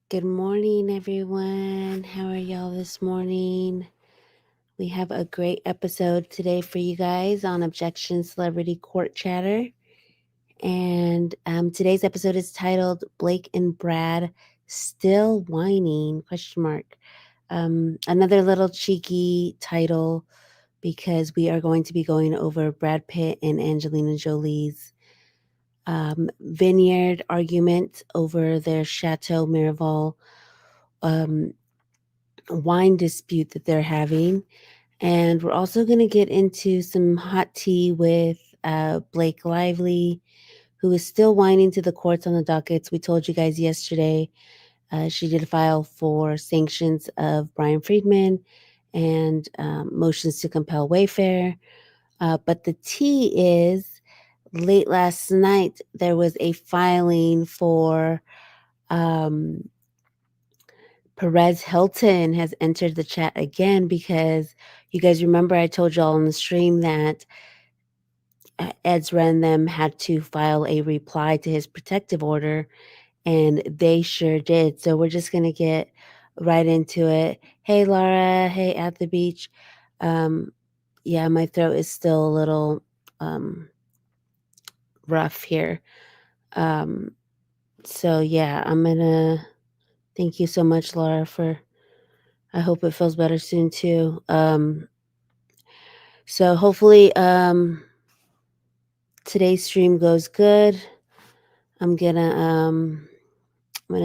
Good morning, everyone. How are y'all this morning? We have a great episode today for you guys on Objection Celebrity Court Chatter. And today's episode is titled Blake and Brad Still Whining? Question mark. Another little cheeky title because we are going to be going over Brad Pitt and Angelina Jolie's vineyard argument over their Château Miraval wine dispute that they're having. And we're also going to get into some hot tea with Blake Lively, who is still whining to the courts on the dockets. We told you guys yesterday she did file for sanctions of Bryan Freedman and motions to compel Wayfarer. But the tea is late last night, there was a filing for Perez Hilton has entered the chat again because you guys remember I told y'all on the stream that Ezra and them had to file a reply to his protective order, and they sure did. So we're just going to get right into it. Hey, Laura. Hey, at the beach. Yeah, my throat is still a little rough here. So, yeah, I'm going to thank you so much, Laura, for. I hope it feels better soon too. So hopefully today's stream goes good. I'm gonna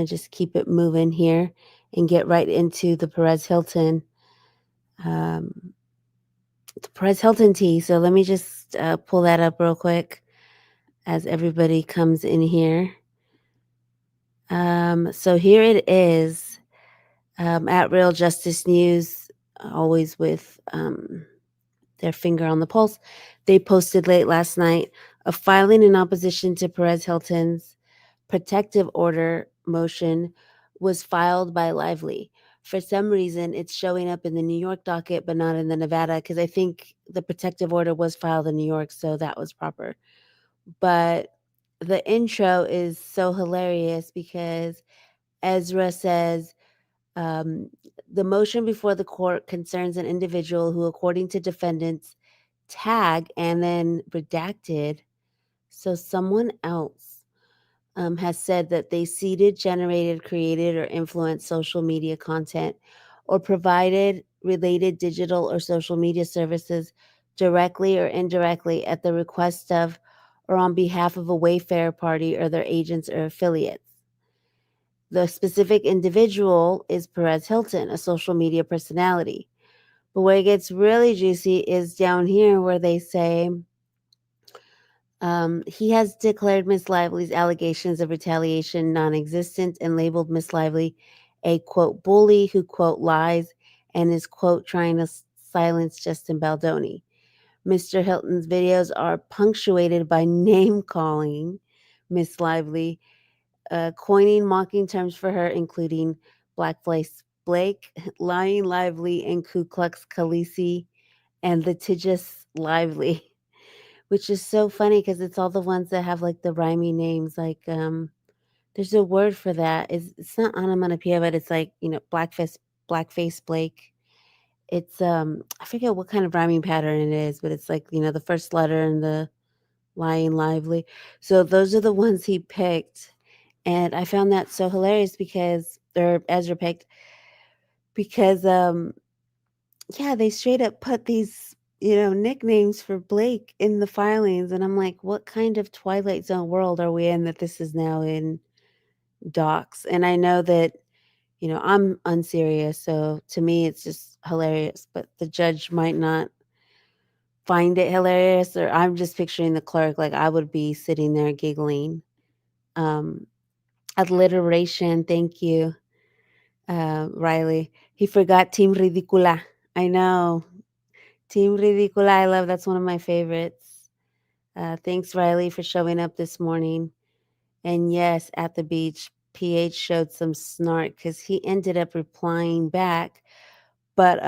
just keep it moving here and get right into the Perez Hilton tea. So let me just pull that up real quick as everybody comes in here. So here it is at Real Justice News, always with their finger on the pulse. They posted late last night a filing in opposition to Perez Hilton's protective order motion was filed by Lively. For some reason, it's showing up in the New York docket, but not in the Nevada, because I think the protective order was filed in New York, so that was proper. But the intro is so hilarious because Ezra says, the motion before the court concerns an individual who, according to defendants, tag and then redacted. So someone else has said that they seeded, generated, created, or influenced social media content or provided related digital or social media services directly or indirectly at the request of or on behalf of a Wayfarer party or their agents or affiliates. The specific individual is Perez Hilton, a social media personality. But where it gets really juicy is down here where they say he has declared Miss Lively's allegations of retaliation non existent and labeled Miss Lively a quote bully who quote lies and is quote trying to silence Justin Baldoni. Mr. Hilton's videos are punctuated by name calling Miss Lively, coining mocking terms for her, including Blackface Blake, Lying Lively, and Ku Klux Khaleesi, and litigious Lively, which is so funny because it's all the ones that have like the rhyming names. Like, there's a word for that. It's not onomatopoeia, but it's like blackface Blake. It's I forget what kind of rhyming pattern it is, but it's like the first letter and the Lying Lively. So those are the ones he picked. And I found that so hilarious because or Ezra picked because yeah, they straight up put these nicknames for Blake in the filings, and I'm like, what kind of Twilight Zone world are we in that this is now in docs? And I know that I'm unserious, so to me it's just hilarious, but the judge might not find it hilarious, or I'm just picturing the clerk like I would be sitting there giggling. um Alliteration, thank you, Riley. He forgot Team Ridicula. I know. Team Ridicula, I love. That's one of my favorites. Thanks, Riley, for showing up this morning. And yes, at the beach, PH showed some snark because he ended up replying back. But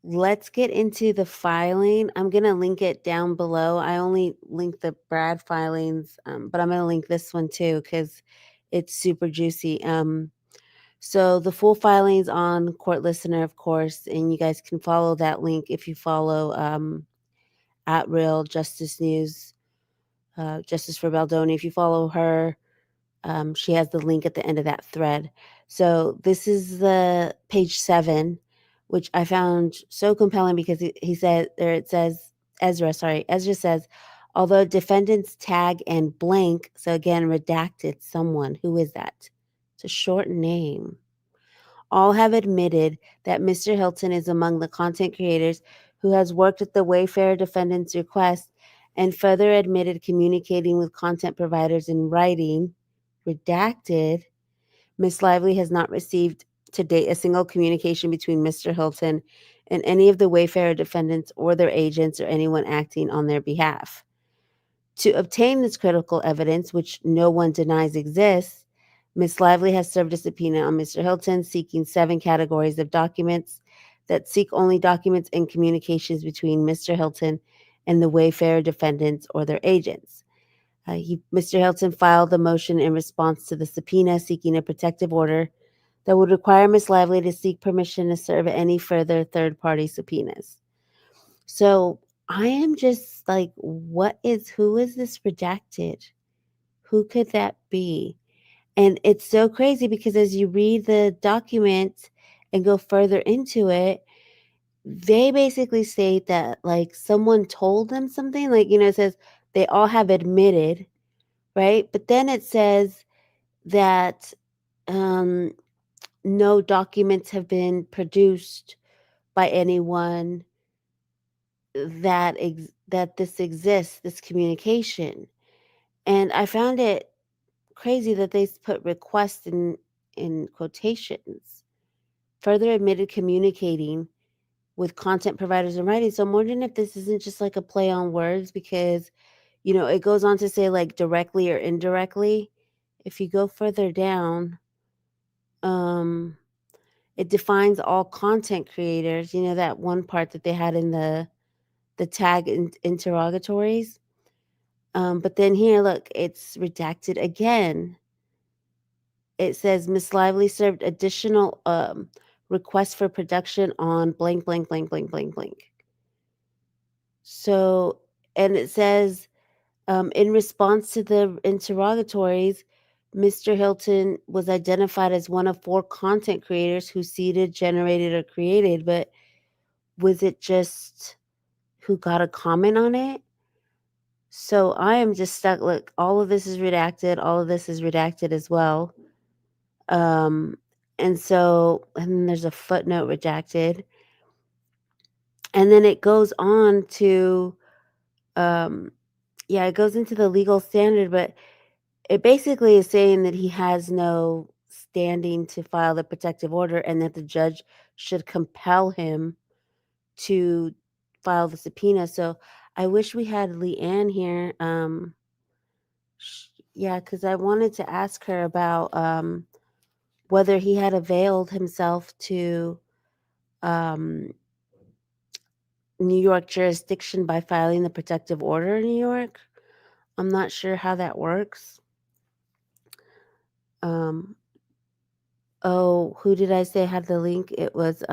let's get into the filing. I'm going to link it down below. I only linked the Brad filings, but I'm going to link this one too because it's super juicy. So the full filing's on Court Listener, of course, and you guys can follow that link if you follow at Real Justice News, Justice for Baldoni. If you follow her, she has the link at the end of that thread. So this is the page 7, which I found so compelling because he said there, it says, Ezra says, although defendants tag and blank, so again, redacted someone. Who is that? It's a short name. All have admitted that Mr. Hilton is among the content creators who has worked at the Wayfarer defendant's request and further admitted communicating with content providers in writing. Redacted. Miss Lively has not received to date a single communication between Mr. Hilton and any of the Wayfarer defendants or their agents or anyone acting on their behalf. To obtain this critical evidence, which no one denies exists, Ms. Lively has served a subpoena on Mr. Hilton seeking 7 categories of documents that seek only documents and communications between Mr. Hilton and the Wayfarer defendants or their agents. Mr. Hilton filed the motion in response to the subpoena seeking a protective order that would require Ms. Lively to seek permission to serve any further third-party subpoenas. So I am just like, who is this redacted? Who could that be? And it's so crazy because as you read the document and go further into it, they basically state that like someone told them something, like, it says they all have admitted, right? But then it says that no documents have been produced by anyone that this exists, this communication. And I found it crazy that they put request in quotations. Further admitted communicating with content providers in writing. So I'm wondering if this isn't just like a play on words because, it goes on to say like directly or indirectly. If you go further down, it defines all content creators. That one part that they had in the tag interrogatories. But then here, look, it's redacted again. It says Miss Lively served additional requests for production on blank, blank, blank, blank, blank, blank. So, and it says in response to the interrogatories, Mr. Hilton was identified as one of 4 content creators who seeded, generated, or created, but was it just who got a comment on it? So I am just stuck. Look, all of this is redacted. All of this is redacted as well. And then there's a footnote redacted. And then it goes on to, it goes into the legal standard, but it basically is saying that he has no standing to file the protective order and that the judge should compel him to file the subpoena. So I wish we had Leanne here. Because I wanted to ask her about whether he had availed himself to New York jurisdiction by filing the protective order in New York. I'm not sure how that works. Who did I say had the link? It was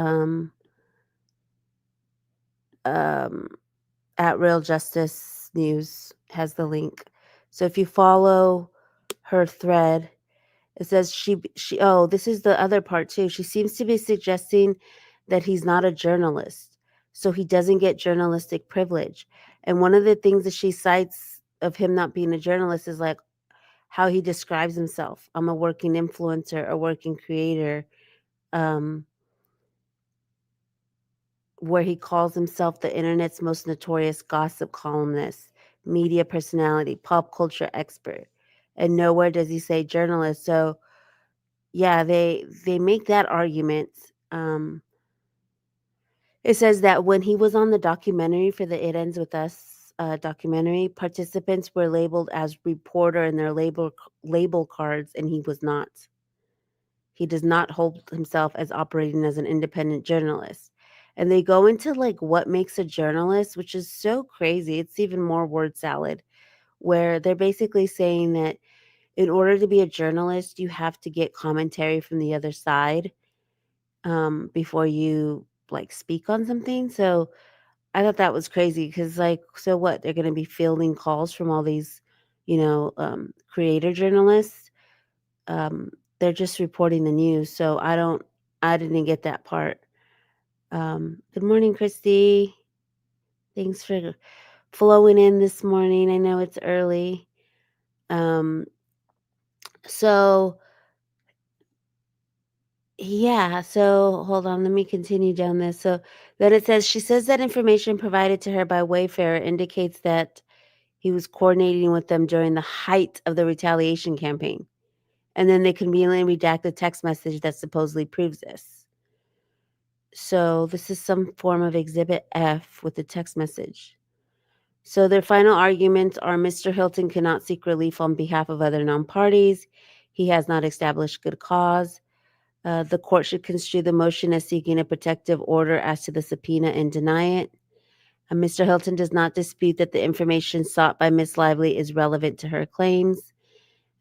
at Real Justice News has the link. So if you follow her thread, it says this is the other part too. She seems to be suggesting that he's not a journalist, so he doesn't get journalistic privilege. And one of the things that she cites of him not being a journalist is like how he describes himself. I'm a working influencer, a working creator, where he calls himself the internet's most notorious gossip columnist, media personality, pop culture expert. And nowhere does he say journalist. So yeah, they make that argument. It says that when he was on the documentary for the It Ends With Us documentary, participants were labeled as reporter in their label cards, and he was not. He does not hold himself as operating as an independent journalist. And they go into like what makes a journalist, which is so crazy. It's even more word salad, where they're basically saying that in order to be a journalist, you have to get commentary from the other side, before you, like, speak on something, so I thought that was crazy because, like, so what? They're gonna be fielding calls from all these, creator journalists? Um, they're just reporting the news, so I didn't get that part. Good morning, Christy. Thanks for flowing in this morning. I know it's early. Um, so yeah, so hold on, let me continue down this. So then it says she says that information provided to her by Wayfarer indicates that he was coordinating with them during the height of the retaliation campaign. And then they conveniently redact the text message that supposedly proves this. So this is some form of Exhibit F with the text message. So their final arguments are Mr. Hilton cannot seek relief on behalf of other non-parties. He has not established good cause. The court should construe the motion as seeking a protective order as to the subpoena and deny it. Mr. Hilton does not dispute that the information sought by Ms. Lively is relevant to her claims.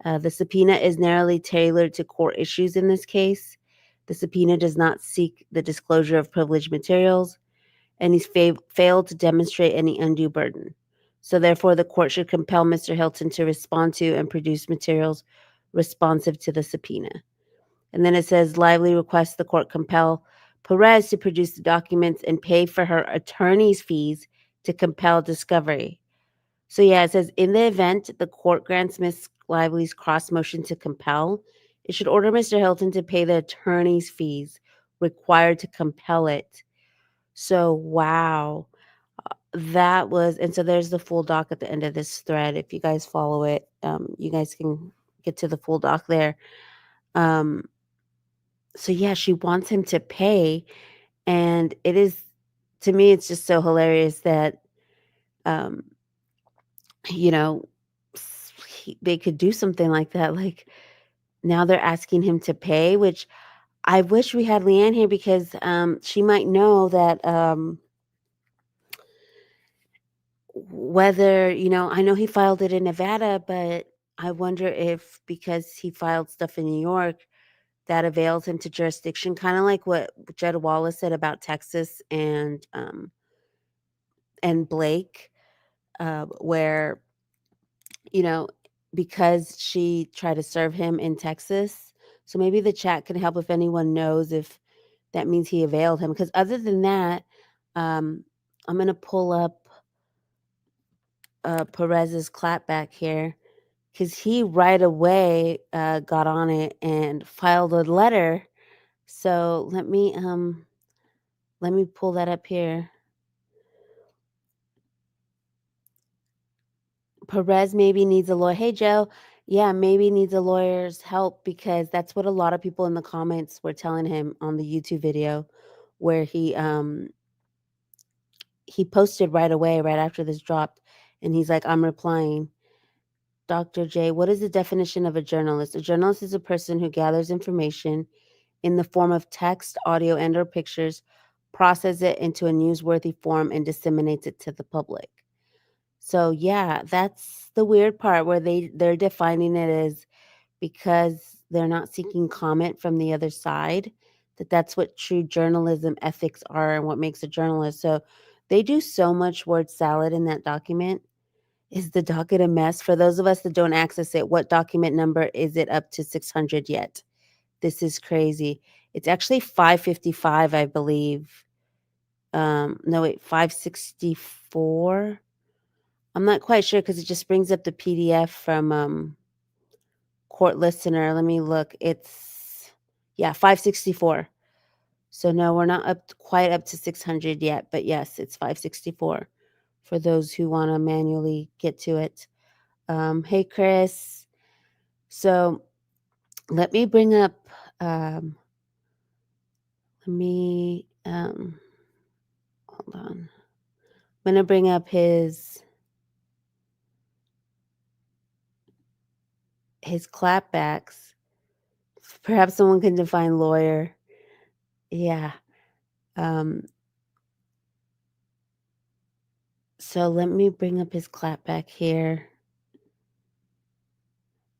The subpoena is narrowly tailored to court issues in this case. The subpoena does not seek the disclosure of privileged materials, and he's failed to demonstrate any undue burden. So therefore, the court should compel Mr. Hilton to respond to and produce materials responsive to the subpoena. And then it says, Lively requests the court compel Perez to produce the documents and pay for her attorney's fees to compel discovery. So yeah, it says, in the event the court grants Ms. Lively's cross motion to compel, it should order Mr. Hilton to pay the attorney's fees required to compel it. So wow, that was, and so there's the full doc at the end of this thread. If you guys follow it, you guys can get to the full doc there. Um, so yeah, she wants him to pay, and it is, to me, it's just so hilarious that, um, you know, they could do something like that. Like now they're asking him to pay, which I wish we had Leanne here because she might know that whether, I know he filed it in Nevada, but I wonder if because he filed stuff in New York, that avails him to jurisdiction, kind of like what Jed Wallace said about Texas and Blake, where, you know, because she tried to serve him in Texas. So maybe the chat can help if anyone knows if that means he availed him. Because other than that, I'm going to pull up Perez's clapback here because he right away got on it and filed a letter. So let me pull that up here. Perez maybe needs a lawyer. Hey, Joe. Yeah, maybe needs a lawyer's help because that's what a lot of people in the comments were telling him on the YouTube video where he posted right away, right after this dropped, and he's like, I'm replying. Dr. J, what is the definition of a journalist? A journalist is a person who gathers information in the form of text, audio, and or pictures, process it into a newsworthy form, and disseminates it to the public. So yeah, that's the weird part where they're defining it as because they're not seeking comment from the other side, that's what true journalism ethics are and what makes a journalist. So they do so much word salad in that document. Is the docket a mess? For those of us that don't access it, what document number is it up to 600 yet? This is crazy. It's actually 555, I believe. No, wait, 564. I'm not quite sure because it just brings up the PDF from Court Listener. Let me look. It's, yeah, 564. So no, we're not quite up to 600 yet, but yes, it's 564 for those who want to manually get to it. Hey, Chris. So let me bring up, hold on. I'm going to bring up his clapbacks. Perhaps someone can define lawyer. Yeah. So let me bring up his clapback here.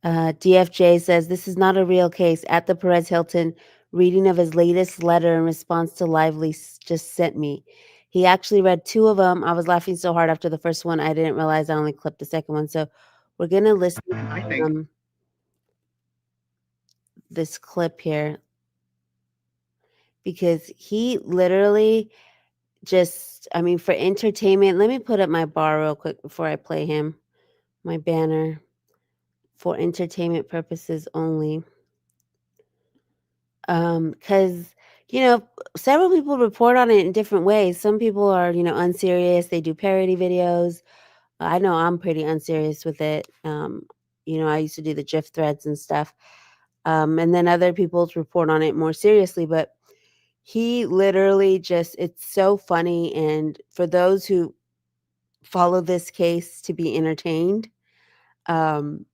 DFJ says this is not a real case. At the Perez Hilton reading of his latest letter in response to Lively just sent me. He actually read two of them. I was laughing so hard after the first one, I didn't realize I only clipped the second one. So we're gonna listen to this clip here because he literally just, I mean, for entertainment. Let me put up my bar real quick before I play him. My banner for entertainment purposes only. Because several people report on it in different ways. Some people are, unserious. They do parody videos. I know I'm pretty unserious with it. I used to do the GIF threads and stuff. And then other people report on it more seriously. But he literally just, it's so funny. And for those who follow this case to be entertained, um,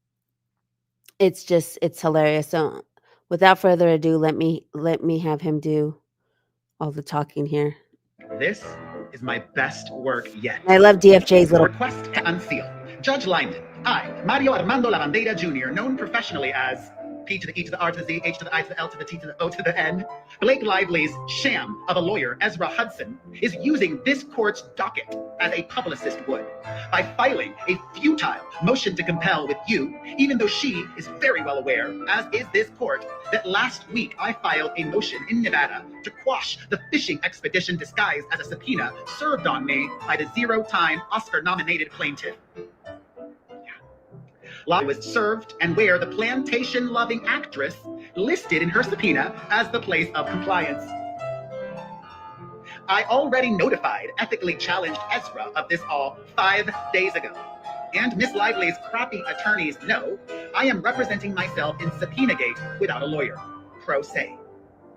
it's hilarious. So without further ado, let me have him do all the talking here. This is my best work yet. I love DFJ's little request to unseal. Judge Lyman, I, Mario Armando Lavandera Jr., known professionally as P to the E to the R to the Z, H to the I to the L to the T to the O to the N, Blake Lively's sham of a lawyer, Ezra Hudson, is using this court's docket as a publicist would by filing a futile motion to compel with you, even though she is very well aware, as is this court, that last week I filed a motion in Nevada to quash the fishing expedition disguised as a subpoena served on me by the zero-time Oscar-nominated plaintiff. Lie was served and where the plantation-loving actress listed in her subpoena as the place of compliance. I already notified ethically challenged Ezra of this all 5 days ago. And Miss Lively's crappy attorneys know I am representing myself in subpoena-gate without a lawyer. Pro se.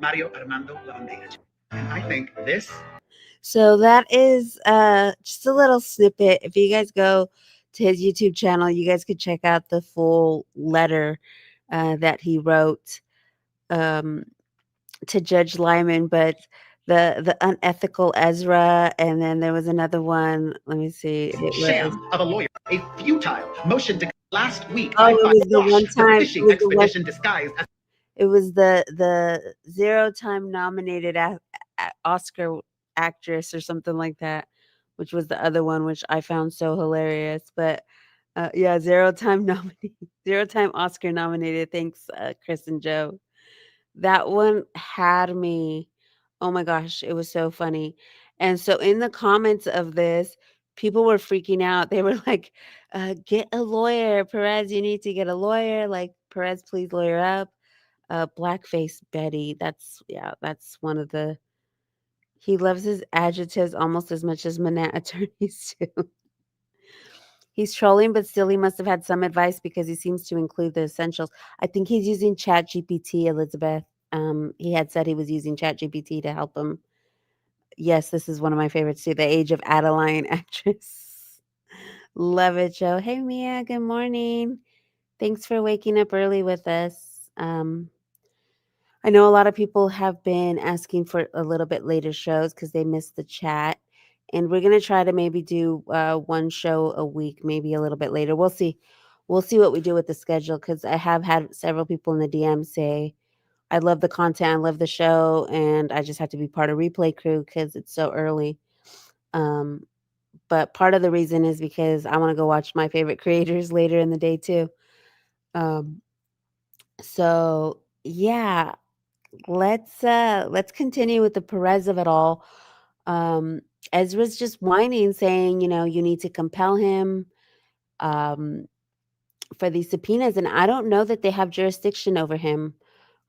Mario Armando Lavandera. And I think this... So that is just a little snippet. If you guys go to his YouTube channel, you guys could check out the full letter that he wrote to Judge Lyman. But the unethical Ezra, and then there was another one. Let me see. It sham was, of a lawyer, a futile motion to last week. Oh, it was the one time the fishing expedition disguised as... It was the zero-time nominated Oscar actress or something like that, which was the other one, which I found so hilarious. But yeah, zero-time Oscar nominated. Thanks, Chris and Joe. That one had me. Oh my gosh, it was so funny. And so in the comments of this, people were freaking out. They were like, get a lawyer. Perez, you need to get a lawyer. Like, Perez, please lawyer up. Blackface Betty. That's one of the... He loves his adjectives almost as much as Manat attorneys do. He's trolling, but still he must have had some advice because he seems to include the essentials. I think he's using ChatGPT, Elizabeth. He had said he was using ChatGPT to help him. Yes, this is one of my favorites too. The Age of Adeline actress. Love it, Joe. Hey, Mia. Good morning. Thanks for waking up early with us. I know a lot of people have been asking for a little bit later shows because they missed the chat. And we're going to try to maybe do one show a week, maybe a little bit later. We'll see. We'll see what we do with the schedule because I have had several people in the DM say, I love the content, I love the show, and I just have to be part of replay crew because it's so early. But part of the reason is because I want to go watch my favorite creators later in the day too. So yeah, let's continue with the Perez of it all. Ezra's just whining, saying, you need to compel him for these subpoenas, and I don't know that they have jurisdiction over him.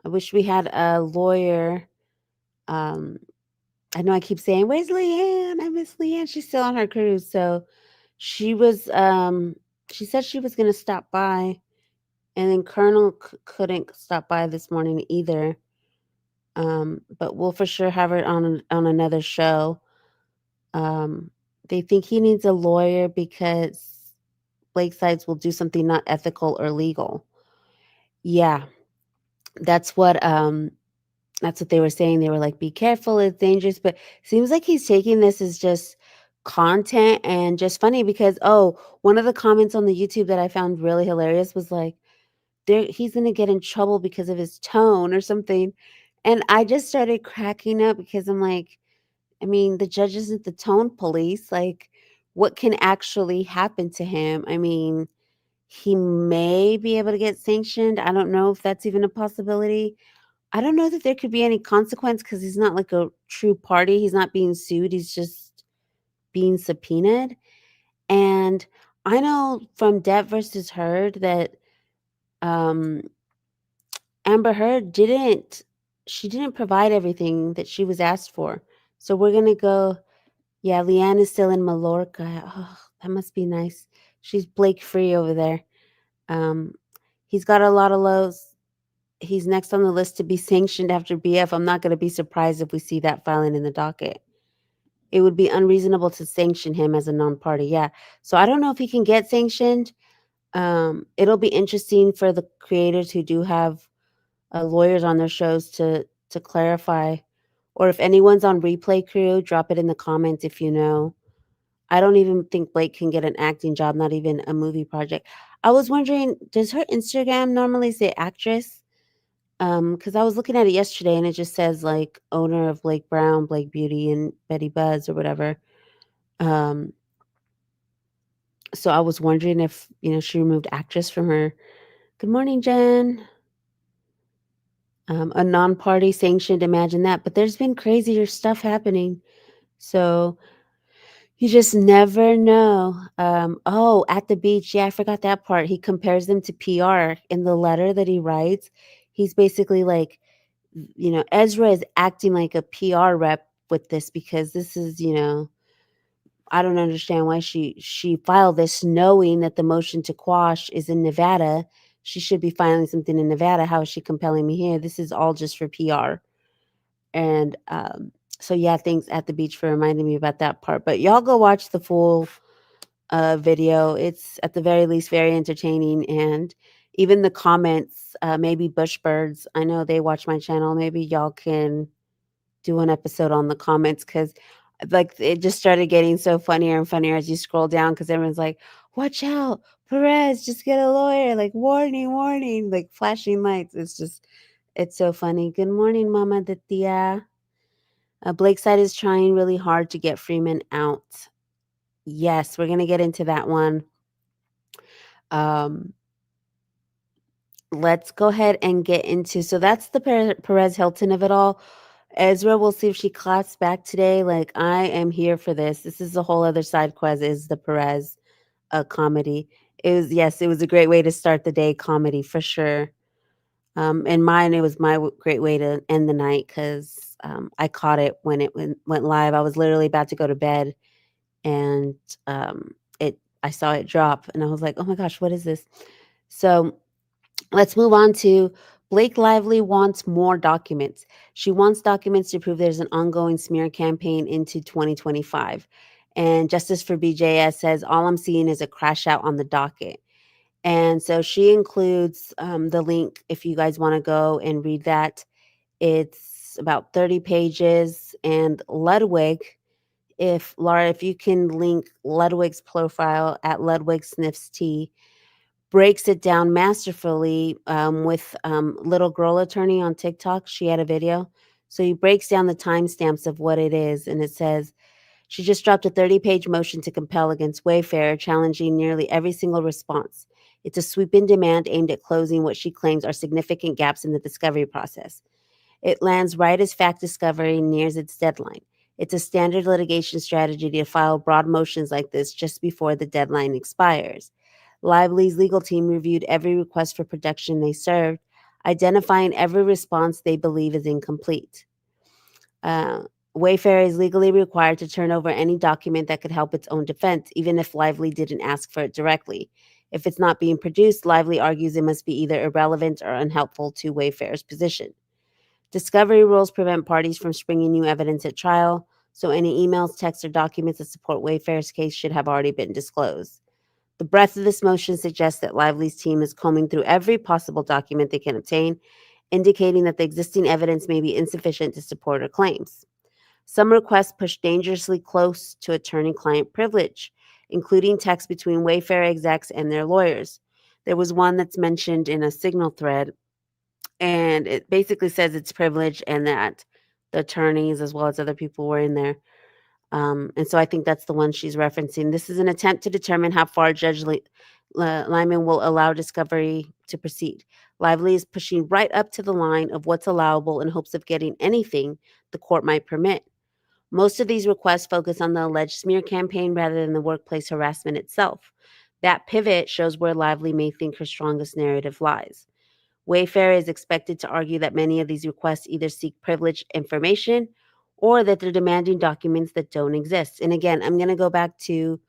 I wish we had a lawyer. I know I keep saying, "Where's Leanne? I miss Leanne." She's still on her cruise, so she was. She said she was going to stop by, and then Colonel couldn't stop by this morning either. But we'll for sure have her on another show. They think he needs a lawyer because Blake Sides will do something not ethical or legal. Yeah, that's what they were saying. They were like, "Be careful, it's dangerous." But seems like he's taking this as just content and just funny because one of the comments on the YouTube that I found really hilarious was like, he's going to get in trouble because of his tone or something. And I just started cracking up because I'm like, I mean, the judge isn't the tone police. Like, what can actually happen to him? I mean, he may be able to get sanctioned. I don't know if that's even a possibility. I don't know that there could be any consequence because he's not like a true party. He's not being sued. He's just being subpoenaed. And I know from Depp versus Heard that um, Amber Heard didn't provide everything that she was asked for. So we're gonna go. Yeah, Leanne is still in Mallorca. Oh, that must be nice. She's Blake free over there. Um, he's got a lot of lows. He's next on the list to be sanctioned after BF. I'm not going to be surprised if we see that filing in the docket. It would be unreasonable to sanction him as a non-party. Yeah. So I don't know if he can get sanctioned. It'll be interesting for the creators who do have lawyers on their shows to clarify, or if anyone's on replay crew, drop it in the comments if you know. I don't even think Blake can get an acting job, not even a movie project. I was wondering, does her Instagram normally say actress? Because I was looking at it yesterday and it just says like owner of Blake Brown, Blake Beauty, and Betty Buzz or whatever. Um, so I was wondering if she removed actress from her. Good morning, Jen. A non-party sanctioned, imagine that. But there's been crazier stuff happening. So you just never know. Oh, at the beach. Yeah, I forgot that part. He compares them to PR in the letter that he writes. He's basically like, Ezra is acting like a PR rep with this because this is, I don't understand why she filed this knowing that the motion to quash is in Nevada. She should be filing something in Nevada. How is she compelling me here? This is all just for PR. And so yeah, thanks at the beach for reminding me about that part. But y'all go watch the full video. It's at the very least very entertaining, and even the comments. Maybe Bushbirds. I know they watch my channel. Maybe y'all can do an episode on the comments because like it just started getting so funnier and funnier as you scroll down because everyone's like, "Watch out, Perez! Just get a lawyer!" Like warning, warning, like flashing lights. It's so funny. Good morning, Mama de Tia. Blake's side is trying really hard to get Freeman out. Yes, we're gonna get into that one. Um, let's go ahead and get into. So that's the Perez Hilton of it all. Ezra, we'll see if she claps back today. Like I am here for this. This is a whole other side quest. Is the Perez comedy? It was a great way to start the day. Comedy for sure. And mine, it was my great way to end the night because I caught it when it went live. I was literally about to go to bed, and I saw it drop, and I was like, "Oh my gosh, what is this?" So let's move on to Blake Lively wants more documents. She wants documents to prove there's an ongoing smear campaign into 2025. And Justice for BJS says, all I'm seeing is a crash out on the docket. And so she includes the link if you guys want to go and read that. It's about 30 pages. And Ludwig, if Laura, if you can link Ludwig's profile at Ludwig Sniffs Tea, breaks it down masterfully with Little Girl Attorney on TikTok. She had a video. So he breaks down the timestamps of what it is. And it says, she just dropped a 30-page motion to compel against Wayfarer, challenging nearly every single response. It's a sweeping demand aimed at closing what she claims are significant gaps in the discovery process. It lands right as fact discovery nears its deadline. It's a standard litigation strategy to file broad motions like this just before the deadline expires. Lively's legal team reviewed every request for protection they served, identifying every response they believe is incomplete. Wayfarer is legally required to turn over any document that could help its own defense, even if Lively didn't ask for it directly. If it's not being produced, Lively argues it must be either irrelevant or unhelpful to Wayfarer's position. Discovery rules prevent parties from springing new evidence at trial, so any emails, texts, or documents that support Wayfarer's case should have already been disclosed. The breadth of this motion suggests that Lively's team is combing through every possible document they can obtain, indicating that the existing evidence may be insufficient to support her claims. Some requests push dangerously close to attorney-client privilege, including texts between Wayfarer execs and their lawyers. There was one that's mentioned in a Signal thread, and it basically says it's privilege and that the attorneys as well as other people were in there. And so I think that's the one she's referencing. This is an attempt to determine how far Lyman will allow discovery to proceed. Lively is pushing right up to the line of what's allowable in hopes of getting anything the court might permit. Most of these requests focus on the alleged smear campaign rather than the workplace harassment itself. That pivot shows where Lively may think her strongest narrative lies. Wayfarer is expected to argue that many of these requests either seek privileged information or that they're demanding documents that don't exist. And again, I'm going to go back to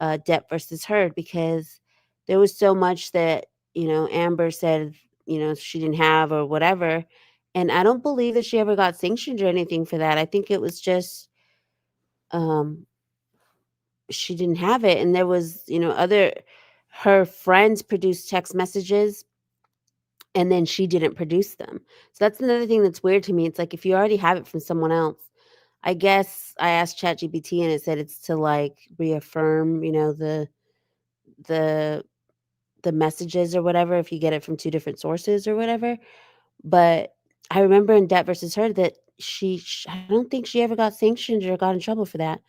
Depp versus Heard because there was so much that, Amber said, she didn't have or whatever. And I don't believe that she ever got sanctioned or anything for that. I think it was just um, she didn't have it. And there was, her friends produced text messages and then she didn't produce them. So that's another thing that's weird to me. It's like if you already have it from someone else, I guess I asked ChatGPT and it said it's to like reaffirm, the the messages or whatever if you get it from two different sources or whatever. But I remember in Debt versus Her that I don't think she ever got sanctioned or got in trouble for that.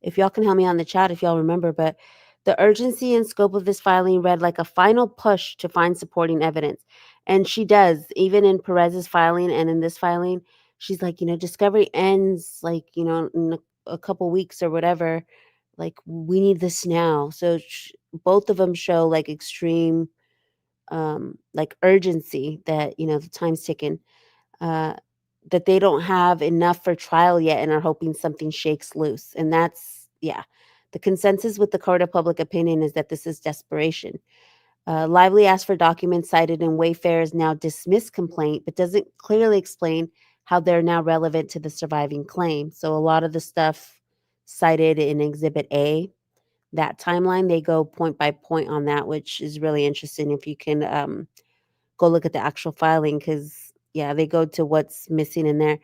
If y'all can help me on the chat if y'all remember, but the urgency and scope of this filing read like a final push to find supporting evidence. And she does, even in Perez's filing and in this filing, she's like, discovery ends like, in a couple weeks or whatever. Like, we need this now. So both of them show like extreme, like urgency that, the time's ticking. Uh, that they don't have enough for trial yet and are hoping something shakes loose. And that's, yeah. The consensus with the court of public opinion is that this is desperation. Lively asked for documents cited in Wayfarer's now dismissed complaint, but doesn't clearly explain how they're now relevant to the surviving claim. So a lot of the stuff cited in Exhibit A, that timeline, they go point by point on that, which is really interesting if you can go look at the actual filing because, yeah, they go to what's missing in there.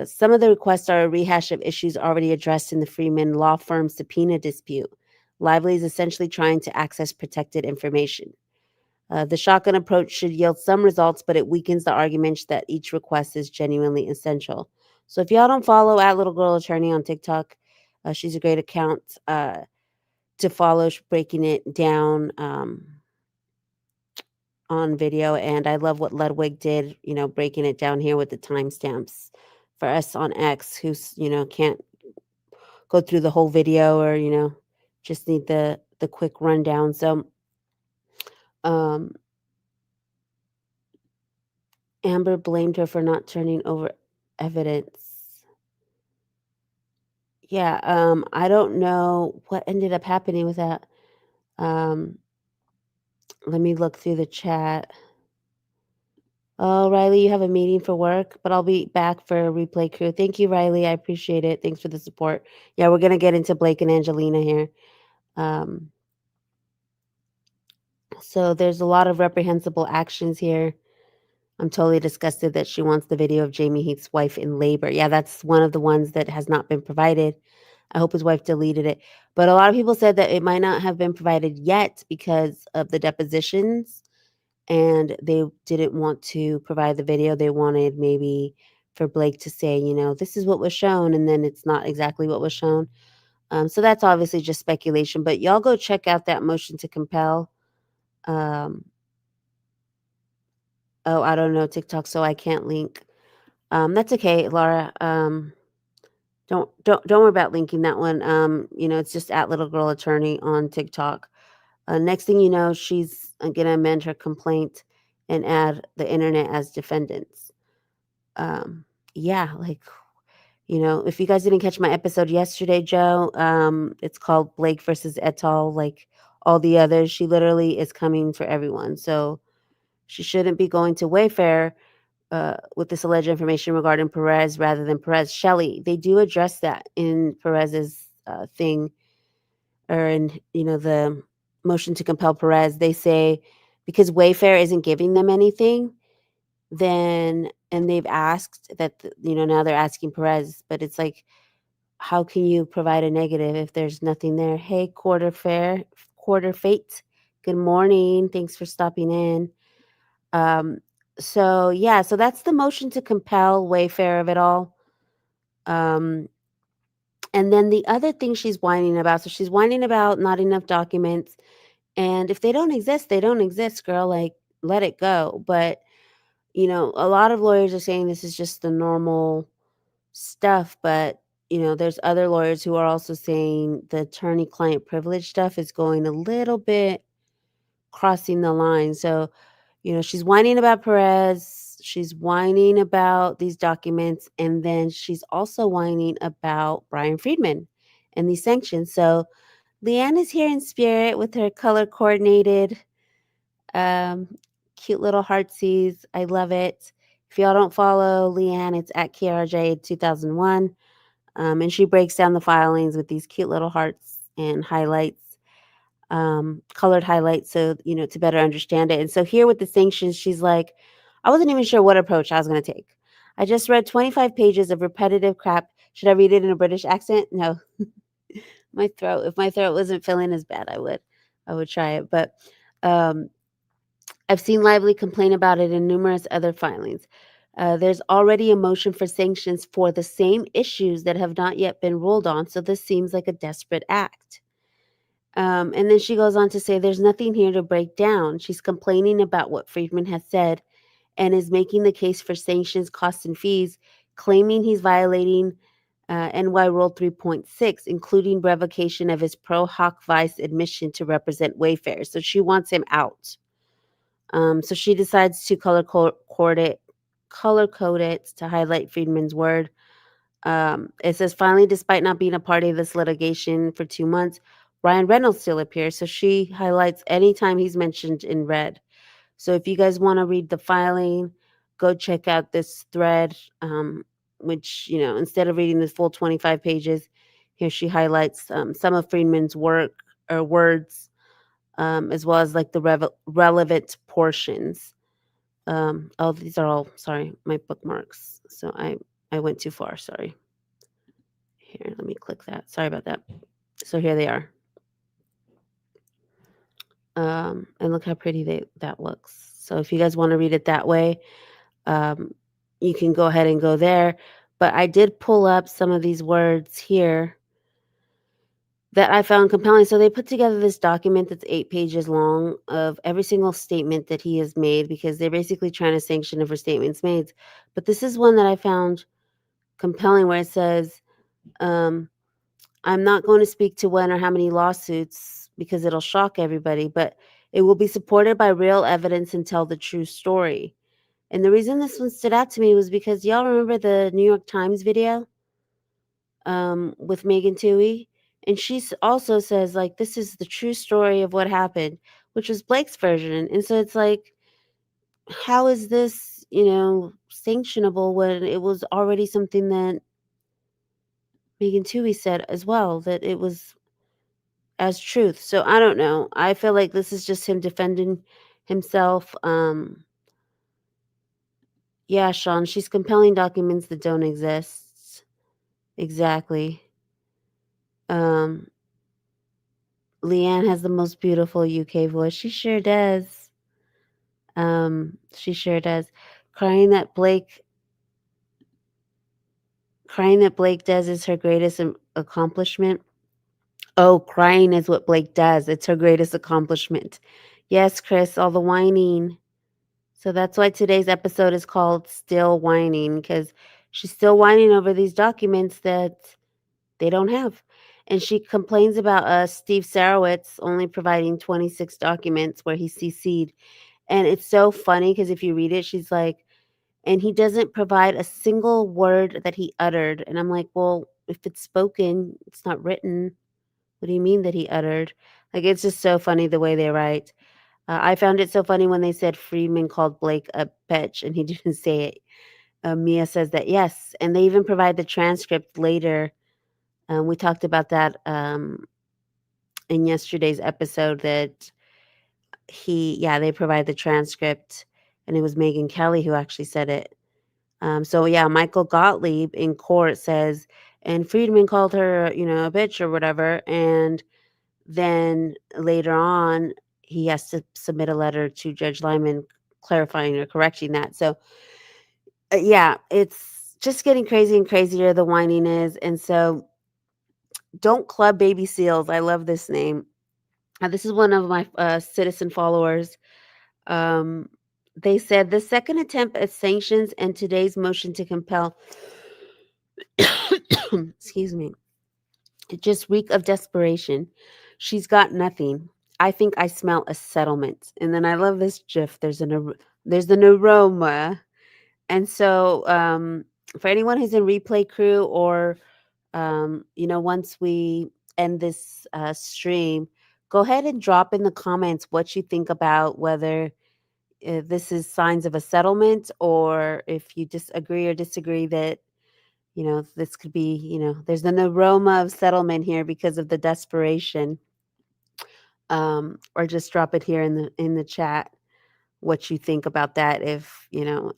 Some of the requests are a rehash of issues already addressed in the Freeman law firm subpoena dispute. Lively is essentially trying to access protected information. The shotgun approach should yield some results, but it weakens the argument that each request is genuinely essential. So if y'all don't follow at Little Girl Attorney on TikTok, she's a great account to follow. She's breaking it down on video, and I love what Ludwig did, breaking it down here with the timestamps for us on X who's, can't go through the whole video or, just need the quick rundown. So um Amber blamed her for not turning over evidence. Yeah, I don't know what ended up happening with that. Um Let me look through the chat. Oh, Riley, you have a meeting for work, but I'll be back for a replay crew. Thank you, Riley. I appreciate it. Thanks for the support. Yeah, we're gonna get into Blake and Angelina here. Um, so there's a lot of reprehensible actions here. I'm totally disgusted that she wants the video of Jamie Heath's wife in labor. Yeah, that's one of the ones that has not been provided. I hope his wife deleted it. But a lot of people said that it might not have been provided yet because of the depositions and they didn't want to provide the video. They wanted maybe for Blake to say, this is what was shown, and then it's not exactly what was shown. So that's obviously just speculation. But y'all go check out that motion to compel. Oh, I don't know TikTok, so I can't link. That's okay, Laura. Don't worry about linking that one. It's just at Little Girl Attorney on TikTok. Next thing you know, she's gonna amend her complaint and add the internet as defendants. Yeah, like if you guys didn't catch my episode yesterday, Joe, it's called Blake versus et al. Like all the others, she literally is coming for everyone. So she shouldn't be going to Wayfarer with this alleged information regarding Perez rather than Perez. Shelley, they do address that in Perez's thing or in, the motion to compel Perez. They say because Wayfarer isn't giving them anything, then, and they've asked that, now they're asking Perez, but it's like, how can you provide a negative if there's nothing there? Hey, quarter fate. Good morning. Thanks for stopping in. Um, so that's the motion to compel Wayfarer of it all. Um, and then the other thing she's whining about, so she's whining about not enough documents. And if they don't exist, they don't exist, girl. Like, let it go. But, a lot of lawyers are saying this is just the normal stuff. But, there's other lawyers who are also saying the attorney client privilege stuff is going a little bit crossing the line. So, she's whining about Perez, she's whining about these documents, and then she's also whining about Bryan Freedman and these sanctions. So, Leanne is here in spirit with her color coordinated, um, cute little heartsies. I love it. If y'all don't follow Leanne, it's at KRJ2001. And she breaks down the filings with these cute little hearts and highlights, colored highlights, so to better understand it. And so here with the sanctions, she's like, I wasn't even sure what approach I was going to take. I just read 25 pages of repetitive crap. Should I read it in a British accent? No. If my throat wasn't feeling as bad, I would try it. But um, I've seen Lively complain about it in numerous other filings. There's already a motion for sanctions for the same issues that have not yet been ruled on, so this seems like a desperate act. And then she goes on to say, there's nothing here to break down. She's complaining about what Freedman has said and is making the case for sanctions, costs, and fees, claiming he's violating NY Rule 3.6, including revocation of his pro hoc vice admission to represent Wayfarer. So she wants him out. So she decides to color code it to highlight Freedman's word. It says, finally, despite not being a party of this litigation for 2 months, Ryan Reynolds still appears. So she highlights anytime he's mentioned in red. So if you guys want to read the filing, go check out this thread, which, instead of reading the full 25 pages, here she highlights some of Freedman's work or words, as well as like the relevant portions. These are all, sorry, my bookmarks. So I went too far, sorry. Here, let me click that. Sorry about that. So here they are. And look how pretty that looks. So if you guys want to read it that way, you can go ahead and go there. But I did pull up some of these words here that I found compelling. So they put together this document that's 8 pages long of every single statement that he has made, because they're basically trying to sanction him for statements made. But this is one that I found compelling, where it says, I'm not going to speak to when or how many lawsuits because it'll shock everybody, but it will be supported by real evidence and tell the true story. And the reason this one stood out to me was because y'all remember the New York Times video with Megan Twohey? And she also says, like, this is the true story of what happened, which was Blake's version. And so it's like, how is this, sanctionable when it was already something that Megan Twohey said as well, that it was as truth? So I don't know. I feel like this is just him defending himself. Yeah, Sean, she's compelling documents that don't exist. Exactly. Leanne has the most beautiful UK voice. She sure does. She sure does. Crying that Blake does is her greatest accomplishment. Oh, crying is what Blake does. It's her greatest accomplishment. Yes, Chris, all the whining. So that's why today's episode is called Still Whining, because she's still whining over these documents that they don't have. And she complains about Steve Sarowitz only providing 26 documents where he CC'd. And it's so funny because if you read it, she's like, and he doesn't provide a single word that he uttered. And I'm like, well, if it's spoken, it's not written. What do you mean that he uttered? Like, it's just so funny the way they write. I found it so funny when they said Freedman called Blake a bitch and he didn't say it. Mia says that, yes. And they even provide the transcript later. We talked about that in yesterday's episode, that they provide the transcript, and it was Megyn Kelly who actually said it. So yeah, Michael Gottlieb in court says, and Freedman called her, a bitch or whatever. And then later on, he has to submit a letter to Judge Lyman clarifying or correcting that. So, yeah, it's just getting crazy and crazier, the whining is. And so, don't club baby seals. I love this name. This is one of my citizen followers. Um, they said the second attempt at sanctions and today's motion to compel, excuse me, it just reek of desperation. She's got nothing. I think I smell a settlement. And then I love this gif. There's an aroma. And so for anyone who's in replay crew or once we end this stream, go ahead and drop in the comments what you think about whether this is signs of a settlement, or if you disagree or disagree that this could be, there's an aroma of settlement here because of the desperation. Or just drop it here in the chat what you think about that. If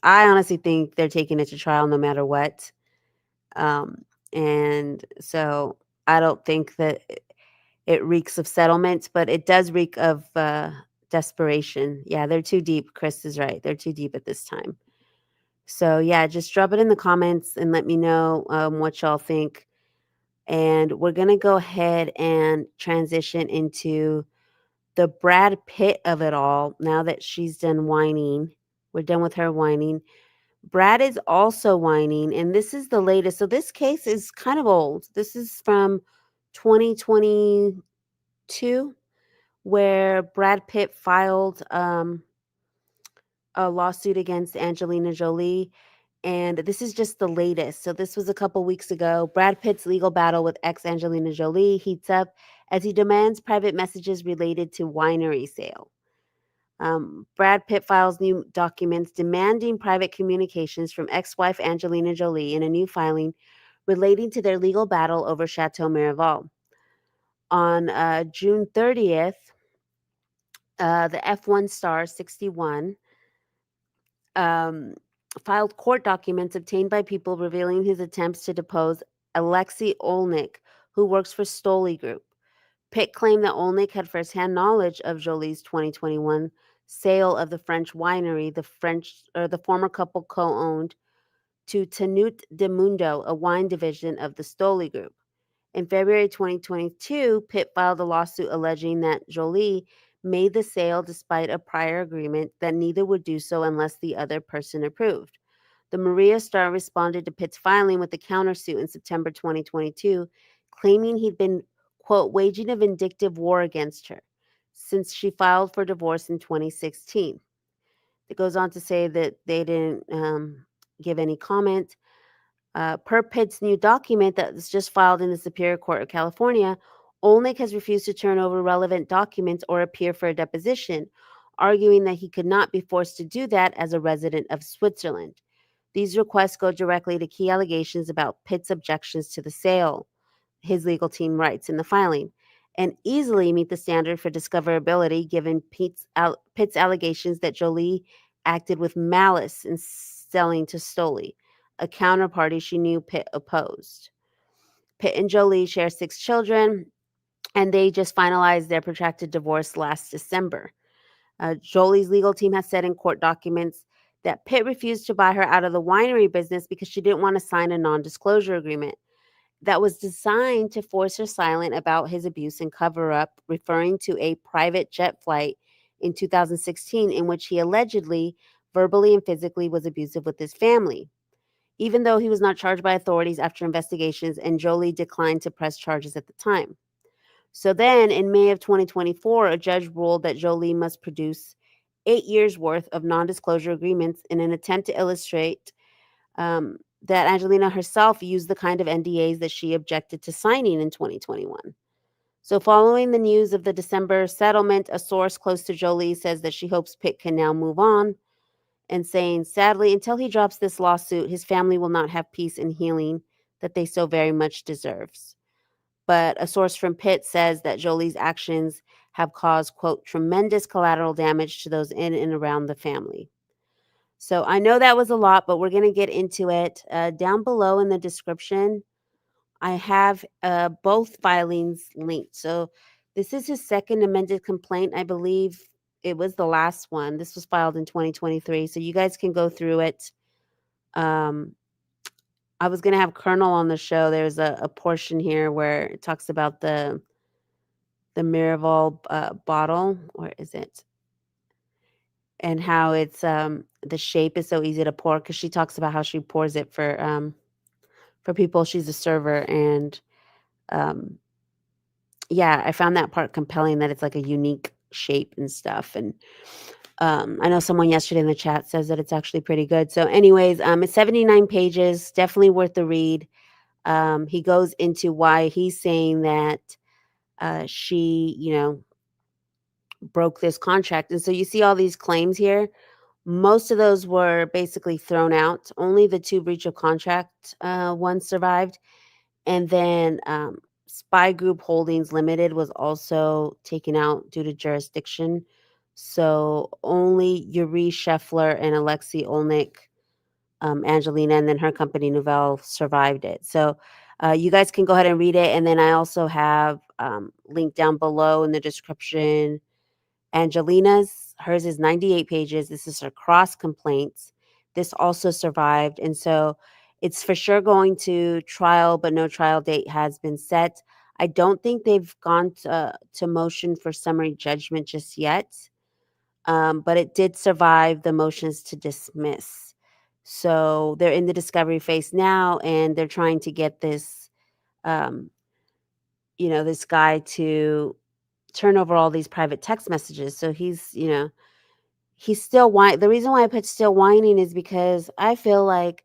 I honestly think they're taking it to trial no matter what. And so I don't think that it reeks of settlement, but it does reek of desperation. Yeah, they're too deep. Chris is right. They're too deep at this time. So yeah, just drop it in the comments and let me know what y'all think. And we're gonna go ahead and transition into the Brad Pitt of it all. Now that she's done whining, we're done with her whining. Brad is also whining, and this is the latest. So this case is kind of old. This is from 2022, where Brad Pitt filed a lawsuit against Angelina Jolie. And this is just the latest. So this was a couple weeks ago. Brad Pitt's legal battle with ex Angelina Jolie heats up as he demands private messages related to winery sale. Brad Pitt files new documents demanding private communications from ex-wife Angelina Jolie in a new filing relating to their legal battle over Château Miraval. On June 30th, the F1 star 61 filed court documents obtained by people revealing his attempts to depose Alexey Oliynik, who works for Stoli Group. Pitt claimed that Oliynik had firsthand knowledge of Jolie's 2021 sale of the French winery the former couple co-owned to Tenute de Mundo, a wine division of the Stoli Group. In February 2022, Pitt filed a lawsuit alleging that Jolie made the sale despite a prior agreement that neither would do so unless the other person approved. The Maria Star responded to Pitt's filing with a countersuit in September 2022, claiming he'd been, quote, waging a vindictive war against her since she filed for divorce in 2016. It goes on to say that they didn't give any comment. Per Pitt's new document that was just filed in the Superior Court of California, Oliynik has refused to turn over relevant documents or appear for a deposition, arguing that he could not be forced to do that as a resident of Switzerland. These requests go directly to key allegations about Pitt's objections to the sale, his legal team writes in the filing, and easily meet the standard for discoverability given Pitt's allegations that Jolie acted with malice in selling to Stoli, a counterparty she knew Pitt opposed. Pitt and Jolie share 6 children, and they just finalized their protracted divorce last December. Jolie's legal team has said in court documents that Pitt refused to buy her out of the winery business because she didn't want to sign a non-disclosure agreement that was designed to force her silent about his abuse and cover up, referring to a private jet flight in 2016 in which he allegedly verbally and physically was abusive with his family, even though he was not charged by authorities after investigations, and Jolie declined to press charges at the time. So then, in May of 2024, a judge ruled that Jolie must produce 8 years' worth of non-disclosure agreements in an attempt to illustrate that Angelina herself used the kind of NDAs that she objected to signing in 2021. So following the news of the December settlement, a source close to Jolie says that she hopes Pitt can now move on, and saying, sadly, until he drops this lawsuit, his family will not have peace and healing that they so very much deserves. But a source from Pitt says that Jolie's actions have caused, quote, tremendous collateral damage to those in and around the family. So I know that was a lot, but we're going to get into it. Down below in the description, I have both filings linked. So This is his second amended complaint. I believe it was the last one. This was filed in 2023. So you guys can go through it. Um, I was going to have Colonel on the show. There's a portion here where it talks about the Miraval bottle. Where is it? And how it's the shape is so easy to pour, because she talks about how she pours it for people. She's a server, and um, yeah, I found that part compelling, that it's like a unique shape and stuff. And I know someone yesterday in the chat says that it's actually pretty good. So, anyways, it's 79 pages, definitely worth the read. He goes into why he's saying that she, broke this contract. And so you see all these claims here. Most of those were basically thrown out. Only the two breach of contract ones survived. And then Spy Group Holdings Limited was also taken out due to jurisdiction. So only Yuri Scheffler and Alexey Olnik, Angelina, and then her company Nouvelle survived it. So you guys can go ahead and read it. And then I also have linked down below in the description Angelina's. Hers is 98 pages. This is her cross complaints. This also survived. And so it's for sure going to trial, but no trial date has been set. I don't think they've gone to motion for summary judgment just yet, but it did survive the motions to dismiss. So they're in the discovery phase now, and they're trying to get this, um, this guy to turn over all these private text messages. So he's still whine the reason why I put still whining is because I feel like,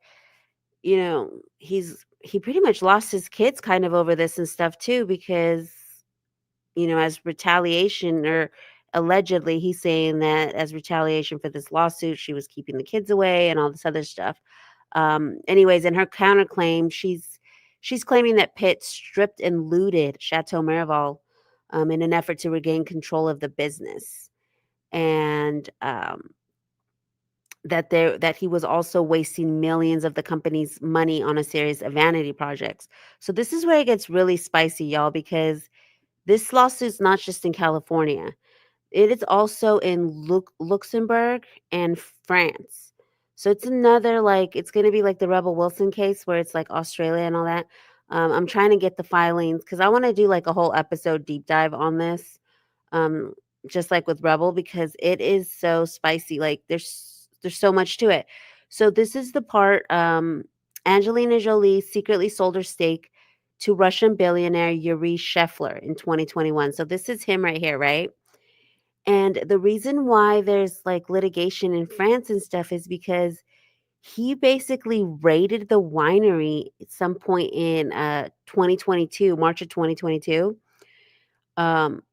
he pretty much lost his kids kind of over this and stuff too, because, as retaliation, or allegedly he's saying that as retaliation for this lawsuit, she was keeping the kids away and all this other stuff. Anyways, in her counterclaim, she's claiming that Pitt stripped and looted Chateau Miraval in an effort to regain control of the business. And that he was also wasting millions of the company's money on a series of vanity projects. So this is where it gets really spicy, y'all, because this lawsuit's not just in California. It is also in Luxembourg and France. So it's another, like, it's going to be like the Rebel Wilson case where it's like Australia and all that. I'm trying to get the filings because I want to do like a whole episode deep dive on this, um, just like with Rebel, because it is so spicy. Like there's so much to it. So this is the part. Angelina Jolie secretly sold her stake to Russian billionaire Yuri Scheffler in 2021. So this is him right here, right? And the reason why there's like litigation in France and stuff is because he basically raided the winery at some point in 2022, March of 2022. Um,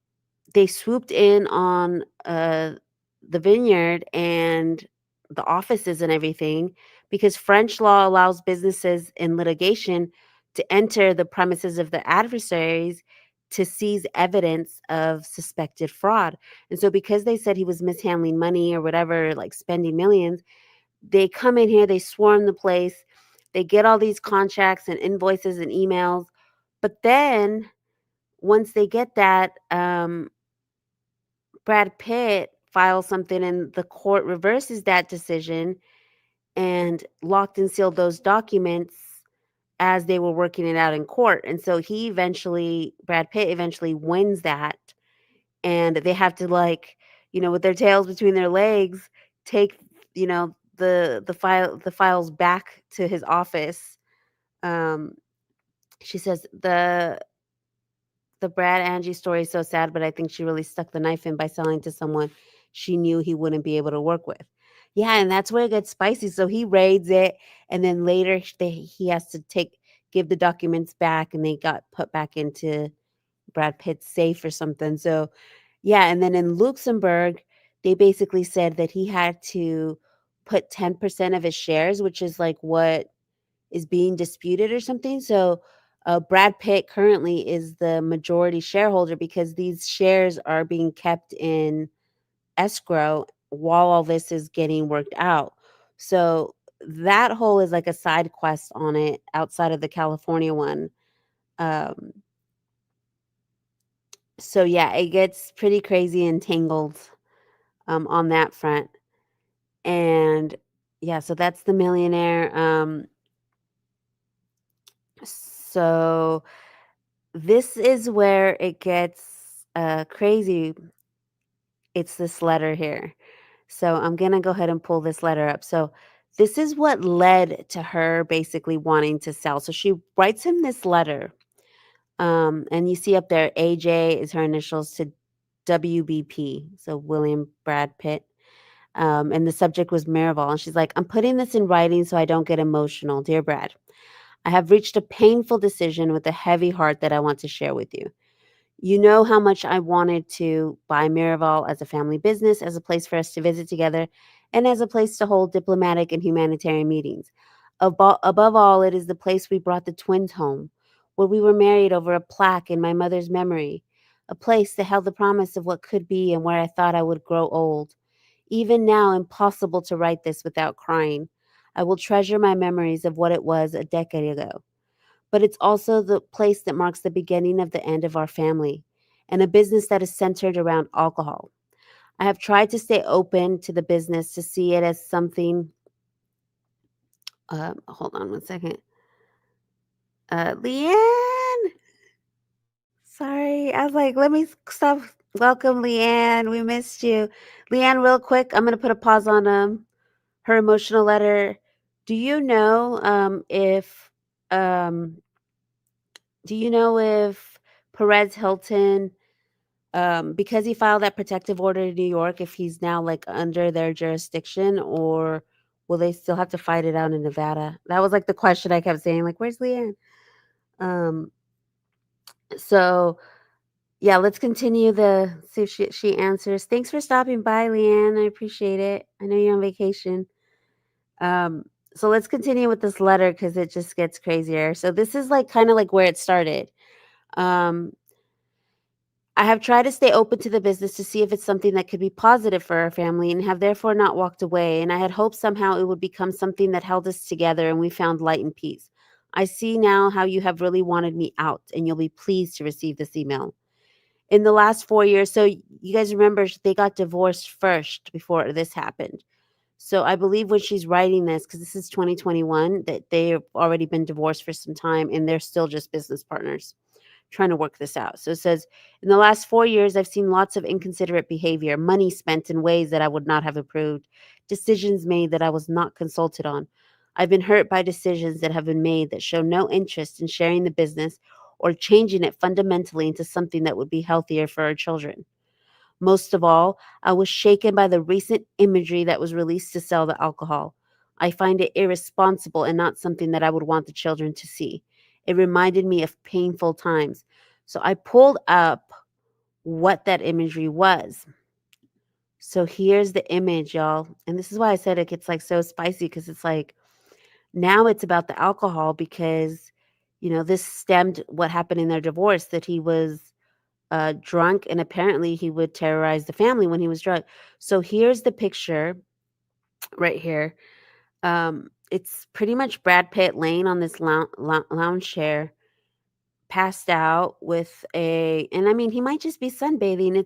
they swooped in on the vineyard and the offices and everything, because French law allows businesses in litigation to enter the premises of the adversaries to seize evidence of suspected fraud. And so because they said he was mishandling money or whatever, like spending millions, they come in here, they swarm the place, they get all these contracts and invoices and emails. But then once they get that, Brad Pitt files something and the court reverses that decision and locked and sealed those documents as they were working it out in court. And so Brad Pitt eventually wins that, and they have to, like, with their tails between their legs, take, the files back to his office. Um, she says the Brad Angie story is so sad, but I think she really stuck the knife in by selling to someone she knew he wouldn't be able to work with. Yeah, and that's where it gets spicy. So he raids it, and then later he has to give the documents back, and they got put back into Brad Pitt's safe or something. So yeah, and then in Luxembourg, they basically said that he had to put 10% of his shares, which is like what is being disputed or something. So Brad Pitt currently is the majority shareholder because these shares are being kept in escrow while all this is getting worked out. So that whole is like a side quest on it outside of the California one. Um, So yeah, it gets pretty crazy and tangled on that front. And yeah, so that's the millionaire. So this is where it gets crazy. It's this letter here. So I'm going to go ahead and pull this letter up. So this is what led to her basically wanting to sell. So she writes him this letter. And you see up there, AJ is her initials to WBP. So William Brad Pitt. And the subject was Miraval. And she's like, I'm putting this in writing so I don't get emotional. Dear Brad, I have reached a painful decision with a heavy heart that I want to share with you. You know how much I wanted to buy Miraval as a family business, as a place for us to visit together, and as a place to hold diplomatic and humanitarian meetings. Above all, it is the place we brought the twins home, where we were married over a plaque in my mother's memory, a place that held the promise of what could be and where I thought I would grow old. Even now, impossible to write this without crying. I will treasure my memories of what it was a decade ago, but it's also the place that marks the beginning of the end of our family and a business that is centered around alcohol. I have tried to stay open to the business to see it as something. Hold on one second. Leanne, sorry. I was like, let me stop. Welcome, Leanne. We missed you. Leanne, real quick, I'm going to put a pause on her emotional letter. Do you know if um, do you know if Perez Hilton, because he filed that protective order in New York, if he's now like under their jurisdiction, or will they still have to fight it out in Nevada? That was like the question I kept saying, like, where's Leanne? Um, so yeah, let's continue the see if she answers. Thanks for stopping by, Leanne. I appreciate it. I know you're on vacation. Um, so let's continue with this letter because it just gets crazier. So this is like kind of like where it started. Um, I have tried to stay open to the business to see if it's something that could be positive for our family and have therefore not walked away. And I had hoped somehow it would become something that held us together and we found light and peace. I see now how you have really wanted me out, and you'll be pleased to receive this email. In the last 4 years, so you guys remember they got divorced first before this happened. So I believe when she's writing this, because this is 2021, that they've already been divorced for some time and they're still just business partners trying to work this out. So it says, in the last 4 years, I've seen lots of inconsiderate behavior, money spent in ways that I would not have approved, decisions made that I was not consulted on. I've been hurt by decisions that have been made that show no interest in sharing the business or changing it fundamentally into something that would be healthier for our children. Most of all, I was shaken by the recent imagery that was released to sell the alcohol. I find it irresponsible and not something that I would want the children to see. It reminded me of painful times. So I pulled up what that imagery was. So here's the image, y'all. And this is why I said it gets like so spicy, because it's like now it's about the alcohol because, this stemmed what happened in their divorce, that he was drunk, and apparently he would terrorize the family when he was drunk. So here's the picture right here. It's pretty much Brad Pitt laying on this lounge chair, passed out with and I mean, he might just be sunbathing.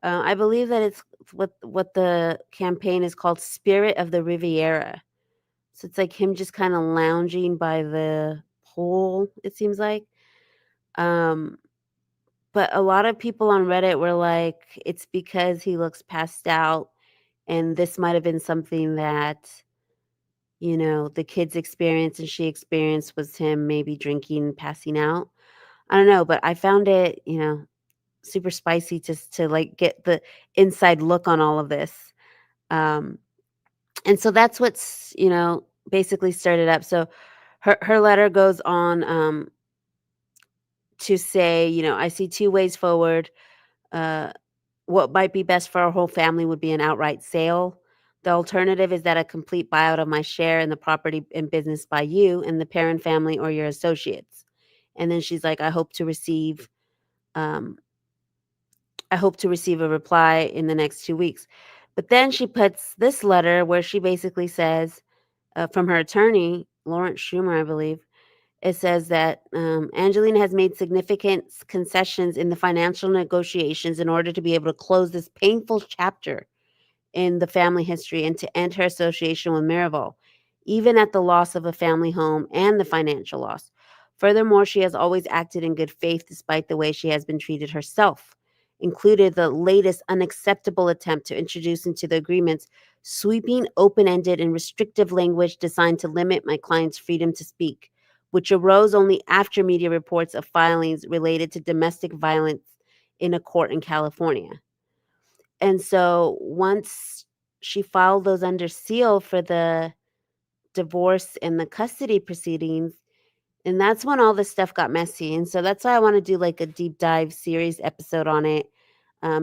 I believe that it's what the campaign is called, Spirit of the Riviera. So it's like him just kind of lounging by the pool, it seems like. Um, But a lot of people on Reddit were like, it's because he looks passed out, and this might have been something that, the kids experienced and she experienced, was him maybe drinking, passing out. I don't know, but I found it, super spicy just to like get the inside look on all of this. Um, and so that's what's, basically started up. So her letter goes on to say, I see two ways forward. Uh, What might be best for our whole family would be an outright sale. The alternative is that a complete buyout of my share in the property and business by you and the parent family or your associates. And then she's like, um, I hope to receive a reply in the next 2 weeks. But then she puts this letter where she basically says, from her attorney, Lawrence Schumer, I believe, It says that Angelina has made significant concessions in the financial negotiations in order to be able to close this painful chapter in the family history and to end her association with Miraval, even at the loss of a family home and the financial loss. Furthermore, she has always acted in good faith despite the way she has been treated herself, included the latest unacceptable attempt to introduce into the agreements sweeping, open ended, and restrictive language designed to limit my client's freedom to speak, which arose only after media reports of filings related to domestic violence in a court in California. And so once she filed those under seal for the divorce and the custody proceedings, and that's when all this stuff got messy. And so that's why I want to do like a deep dive series episode on it,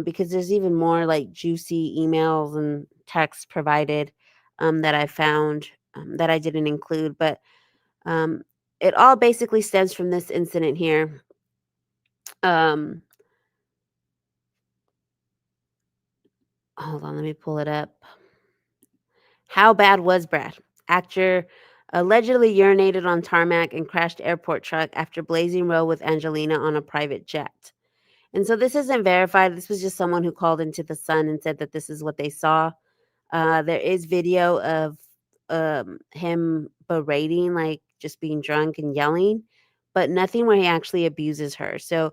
because there's even more like juicy emails and texts provided that I found that I didn't include. But um, it all basically stems from this incident here. Um, Hold on, let me pull it up. How bad was Brad? Actor allegedly urinated on tarmac and crashed airport truck after blazing row with Angelina on a private jet. And so this isn't verified. This was just someone who called into the Sun and said that this is what they saw. There is video of him berating, like just being drunk and yelling, but nothing where he actually abuses her. So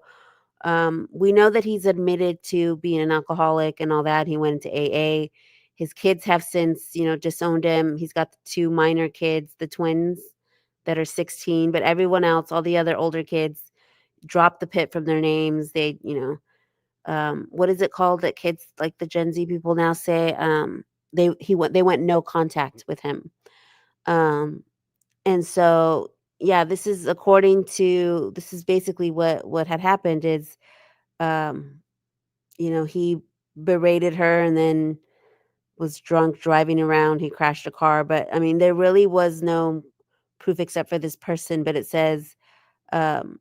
we know that he's admitted to being an alcoholic and all that. He went into AA. His kids have since, disowned him. He's got the two minor kids, the twins that are 16, but everyone else, all the other older kids, dropped the Pitt from their names. They, what is it called that kids like the Gen Z people now say? They went no contact with him. Um, and so yeah, this is basically what had happened is um he berated her and then was drunk driving around. He crashed a car, but I mean, there really was no proof except for this person. But it says um,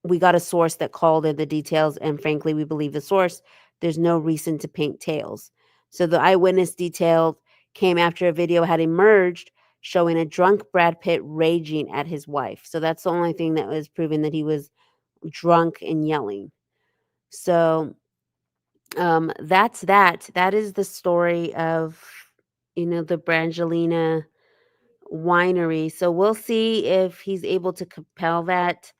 we got a source that called in the details, and frankly, we believe the source. There's no reason to paint tails. So the eyewitness detail came after a video had emerged showing a drunk Brad Pitt raging at his wife. So that's the only thing that was proven that he was drunk and yelling. So that's that. That is the story of, the Brangelina winery. So we'll see if he's able to compel that.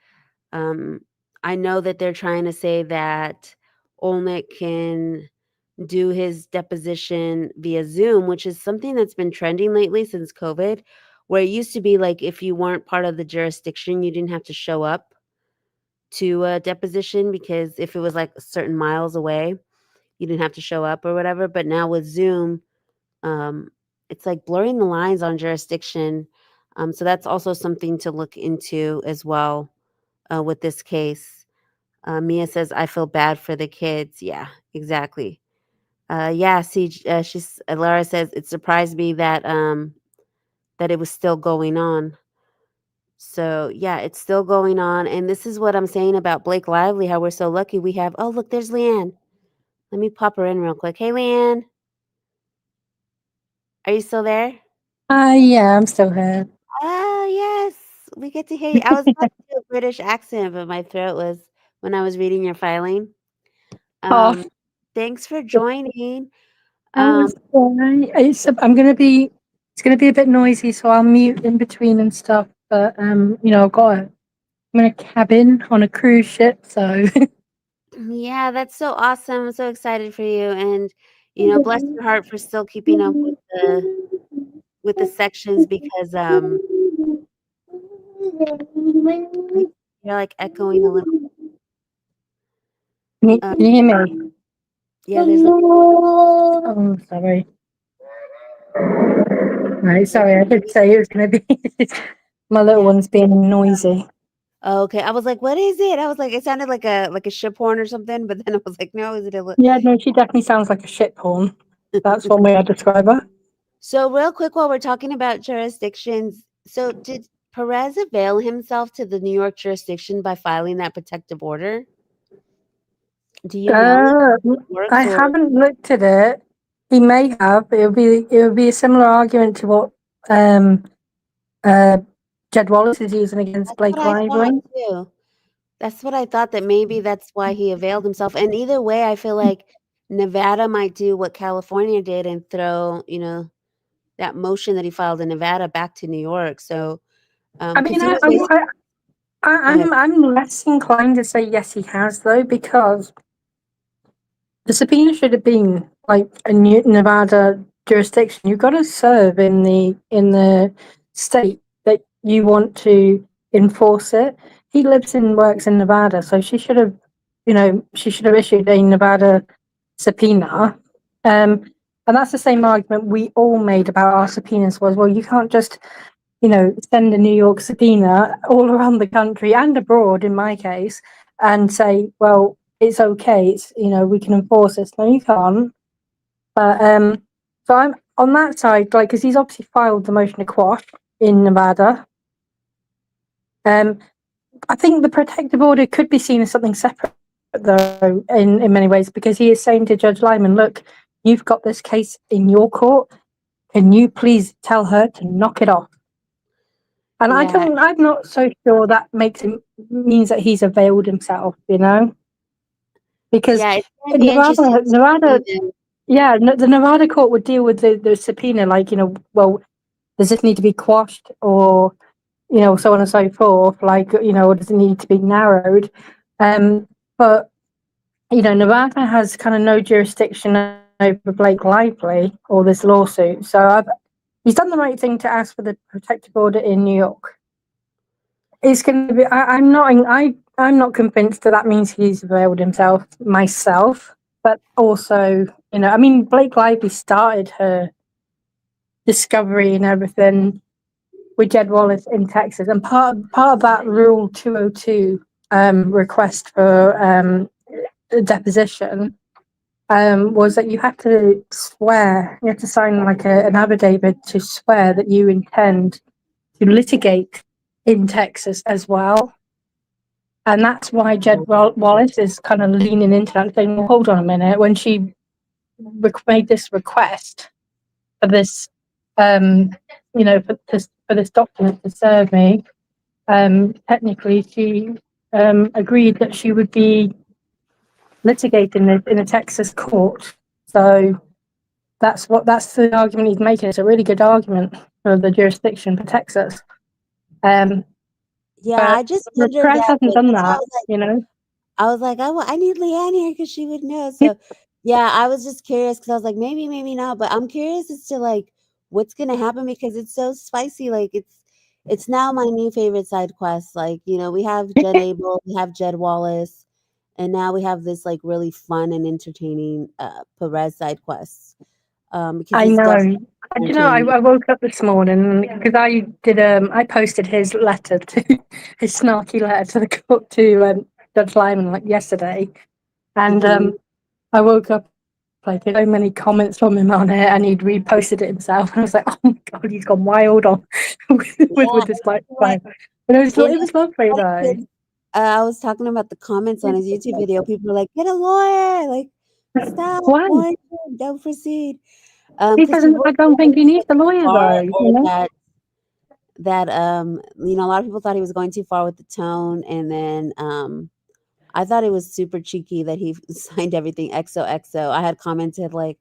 Um, I know that they're trying to say that Oliynik can do his deposition via Zoom, which is something that's been trending lately since COVID, where it used to be like if you weren't part of the jurisdiction, you didn't have to show up to a deposition because if it was like certain miles away, you didn't have to show up or whatever. But now with Zoom, um, it's like blurring the lines on jurisdiction. So that's also something to look into as well with this case. Mia says, "I feel bad for the kids." Yeah, exactly. Yeah, see, Lara says it surprised me that it was still going on. So yeah, it's still going on, and this is what I'm saying about Blake Lively. How we're so lucky we have. Oh, look, there's Leanne. Let me pop her in real quick. Hey, Leanne. Are you still there? Yeah, I'm still here. Oh, yes. We get to hear you. I was about to do a British accent, but my throat was when I was reading your filing. Oh, Um, Thanks for joining. oh, Um, it's alright. It's gonna be a bit noisy, so I'll mute in between and stuff. But I'm in a cabin on a cruise ship, so yeah, that's so awesome. I'm so excited for you, and bless your heart for still keeping up with the sections because you're like echoing a little. Uh, Can you hear me? yeah, there's like. Oh, sorry. Right, sorry, I did say it was gonna be my little Yeah. one's being noisy. Oh, okay. I was like, "What is it?" I was like, it sounded like a ship horn or something, but then I was like, "No, is it a?" Yeah, no, she definitely sounds like a shit porn. That's one way I describe her. So, real quick, while we're talking about jurisdictions, so did Perez avail himself to the New York jurisdiction by filing that protective order? Do you know if Uh, it I works or? haven't looked at it. He may have, but it would be a similar argument to what um uh Jed Wallace is using against That's Blake what I thought Lively. too. That's what I thought, that maybe that's why he availed himself, and either way, I feel like Nevada might do what California did and throw, that motion that he filed in Nevada back to New York, so, I mean, because he was basically. Go ahead. I'm less inclined to say yes, he has though, because the subpoena should have been like a new Nevada jurisdiction. You've got to serve in the state that you want to enforce it. He lives and works in Nevada, so she should have issued a Nevada subpoena. And that's the same argument we all made about our subpoenas was, well, you can't just, send a New York subpoena all around the country and abroad, in my case, and say, well, it's okay. It's, we can enforce this. No, you can't. But so I'm on that side, like, because he's obviously filed the motion to quash in Nevada. I think the protective order could be seen as something separate, though, in many ways, because he is saying to Judge Lyman, look, you've got this case in your court. Can you please tell her to knock it off? And Yeah, I'm not so sure that means that he's availed himself, because yeah, it's gonna be interesting to see Nevada, then. yeah, the Nevada court would deal with the subpoena, like, well, does this need to be quashed, or, so on and so forth, like, or does it need to be narrowed? But, Nevada has kind of no jurisdiction over Blake Lively or this lawsuit. So he's done the right thing to ask for the protective order in New York. It's going to be. I'm not convinced that means he's availed himself myself. But also, I mean, Blake Lively started her discovery and everything with Jed Wallace in Texas, and part of that Rule 202 request for the deposition was that you have to swear, you have to sign like an affidavit to swear that you intend to litigate in Texas as well. And that's why Jed Wallace is kind of leaning into that, saying, well, hold on a minute. When she made this request for this, for this document to serve me, technically she agreed that she would be litigating in a Texas court. So that's the argument he's making. It's a really good argument for the jurisdiction for Texas. Yeah, But I just the wondered press that hasn't way, done 'cause that, I was like, I need Leanne here because she would know. So, yeah, I was just curious because I was like, maybe, maybe not. But I'm curious as to like what's gonna happen because it's so spicy. Like it's now my new favorite side quest. Like we have Jen Abel, we have Jed Wallace, and now we have this like really fun and entertaining Perez side quest. Because I he's know. definitely I entertaining. woke up this morning because I posted his letter to his snarky letter to the court to Judge Lyman like yesterday, and Mhm. I woke up like so many comments from him on it, and he'd reposted it himself, and I was like, oh my god, he's gone wild on Yeah, with this like and but it and was lovely like though. his I was talking about the comments on his YouTube video. People are like, "Get a lawyer!" Like, "Stop, Why? warn him, don't proceed." He Because doesn't. people I feel don't like think he it's needs going a too lawyer far, though. or that a lot of people thought he was going too far with the tone, and then I thought it was super cheeky that he signed everything XOXO. I had commented like,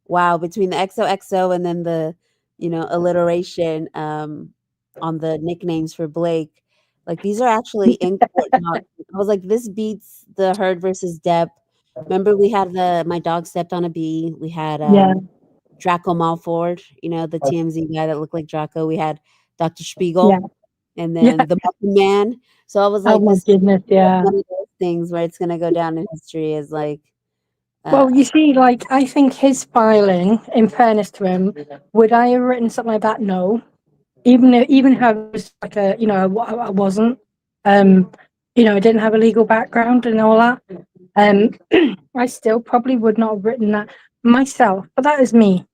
"Wow!" Between the XOXO and then the alliteration on the nicknames for Blake, like these are actually in court documents. I was like, this beats the Heard versus Depp. Remember, we had my dog stepped on a bee. We had Yeah, Draco Malford, the TMZ guy that looked like Draco. We had Dr. yeah, Spiegel, and yeah. then the Muffin Man. So I was Oh like, my this is goodness, yeah. one of those things where it's gonna go down in history as like, uh, Well, you see, like, I think his filing, in fairness to him, would I have written something like that? No. Even if I was like I wasn't, um, I didn't have a legal background and all that. Um, I still probably would not have written that myself. But that is me.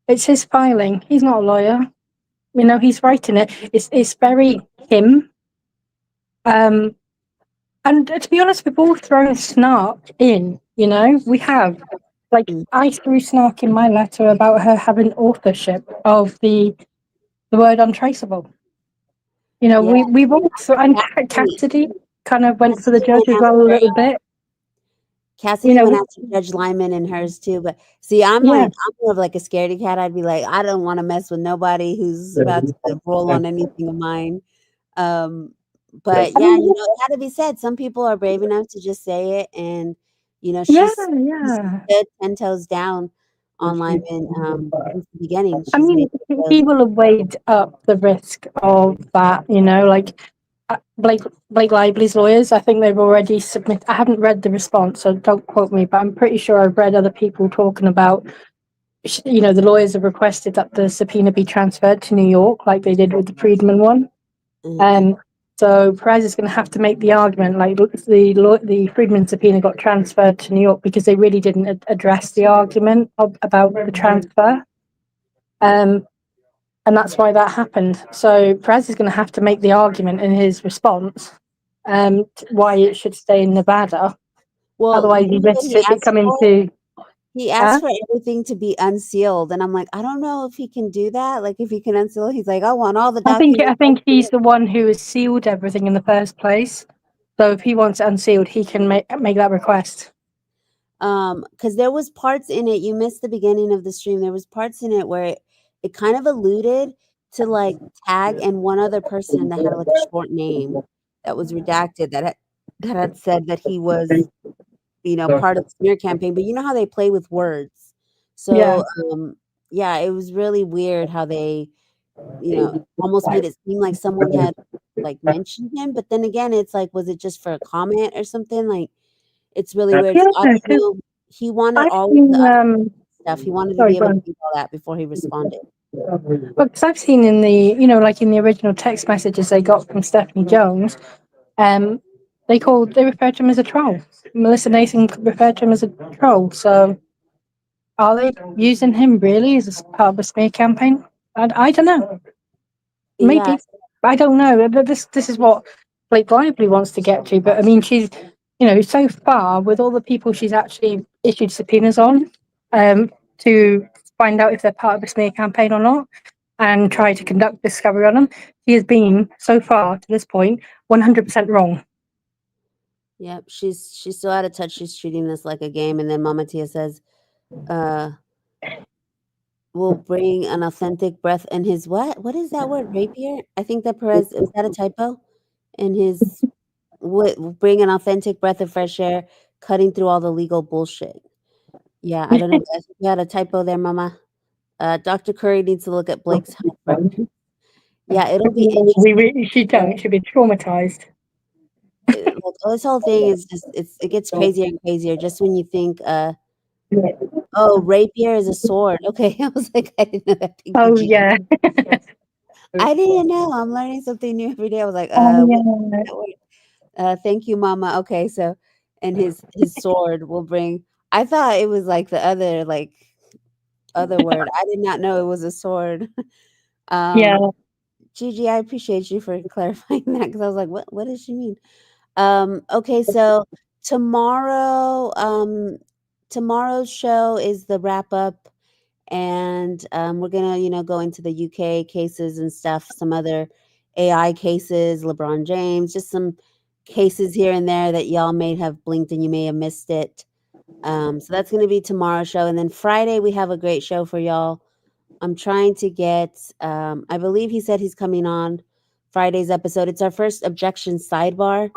It's his filing. He's not a lawyer. He's writing it. It's very him. Um, And to be honest, we've all thrown snark in, we have. Like, mm, I threw snark in my letter about her having authorship of the word untraceable. You know, Yeah, we've also, and Cassidy, Cassidy kind of went for the Cassidy went judge as well a after little bit. You Cassidy know, went after Judge Lyman and hers too. But see, I'm yeah, more of like a scaredy cat. I'd be like, I don't want to mess with nobody who's about to roll on anything of mine. Um, but I yeah, mean, it had to be said. Some people are brave enough to just say it, and yeah, she yeah. stood 10 toes down on Lyman since the beginning. I She's mean, made videos. he will have weighed up the risk of that. You know, like Blake Lively's lawyers. I think they've already submitted. I haven't read the response, so don't quote me. But I'm pretty sure I've read other people talking about. You know, the lawyers have requested that the subpoena be transferred to New York, like they did with the Freedman one. Mhm. So Perez is going to have to make the argument, like the Freedman subpoena got transferred to New York because they really didn't address the argument about the transfer, and that's why that happened. So Perez is going to have to make the argument in his response, why it should stay in Nevada. Well, Otherwise, he what risks he it asked becoming for? to. He asked for everything to be unsealed, and I'm like, I don't know if he can do that. Like, if he can unseal, he's like, I want all the documents. I think he's the one who has sealed everything in the first place. So if he wants it unsealed, he can make that request. Because there was parts in it. You missed the beginning of the stream. There was parts in it where it kind of alluded to like Tag and one other person that had like a short name that was redacted that had said that he was part of the smear campaign. But you know how they play with words. Yeah. So yeah, it was really weird how they almost made it seem like someone had like mentioned him. But then again, it's like, was it just for a comment or something? Like, it's really weird. So I Yeah, don't 'cause know. He wanted I've all of seen. the other stuff. He wanted to Sorry, be able go to on. read all that before he responded. Because I've seen in the, like in the original text messages they got from Stephanie Jones, um, they referred to him as a troll. Melissa Nathan referred to him as a troll. So are they using him really as a part of a smear campaign? I don't know. Yeah. Maybe. I don't know. This is what Blake Lively wants to get to. But I mean, she's, so far with all the people she's actually issued subpoenas on, to find out if they're part of a smear campaign or not, and try to conduct discovery on them. She has been so far to this point 100% wrong. Yep. She's so out of touch. She's treating this like a game. And then Mama Tia says, "Will bring an authentic breath in his what? What is that word? Rapier? I think that Perez is that a typo? In his would bring an authentic breath of fresh air, cutting through all the legal bullshit." Yeah, I don't know. I think you had a typo there, Mama. Dr. Curry needs to look at Blake's health record. Yeah, it'll be interesting. She don't. She'll be traumatized. Like, this whole thing is just it gets crazier and crazier just when you think, oh, rapier is a sword. Okay, I was like, I didn't know that. Thank you, Oh Gigi. yeah. I didn't know. I'm learning something new every day. I was like, Oh what yeah. that word? Thank you, Mama. Okay, so and his sword will bring. I thought it was like the other word. I did not know it was a sword. Yeah. Gigi, I appreciate you for clarifying that because I was like, what does she mean? Okay, so tomorrow, tomorrow's show is the wrap up, and we're gonna, go into the UK cases and stuff, some other AI cases, LeBron James, just some cases here and there that y'all may have blinked and you may have missed it. So that's gonna be tomorrow's show, and then Friday we have a great show for y'all. I'm trying to get. I believe he said he's coming on Friday's episode. It's our first objection sidebar.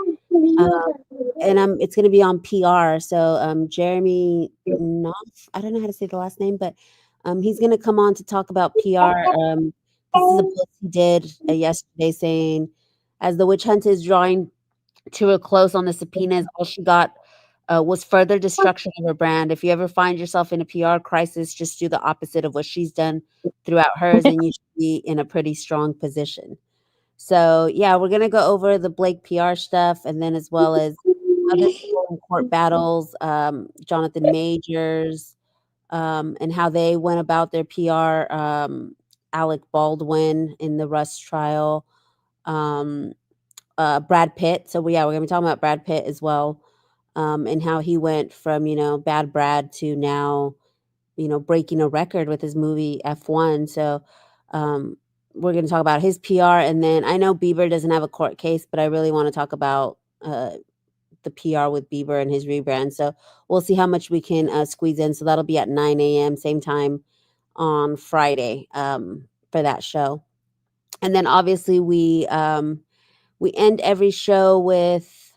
Um, and it's gonna be on PR. So, Jeremy Knopf, I don't know how to say the last name, but, he's gonna come on to talk about PR. This is a post he did, yesterday saying, "As the witch hunt is drawing to a close on the subpoenas, all she got, was further destruction of her brand. If you ever find yourself in a PR crisis, just do the opposite of what she's done throughout hers, and you should be in a pretty strong position." So, yeah, we're gonna go over the Blake PR stuff and then as well as other people in court battles, Jonathan Majors, and how they went about their PR, Alec Baldwin in the Rust trial, um, Brad Pitt. So, yeah, we're gonna be talking about Brad Pitt as well, and how he went from, bad Brad to now, breaking a record with his movie F1. So, um, we're going to talk about his PR, and then I know Bieber doesn't have a court case, but I really want to talk about the PR with Bieber and his rebrand. So we'll see how much we can squeeze in. So that'll be at 9 a.m. same time on Friday for that show. And then obviously we end every show with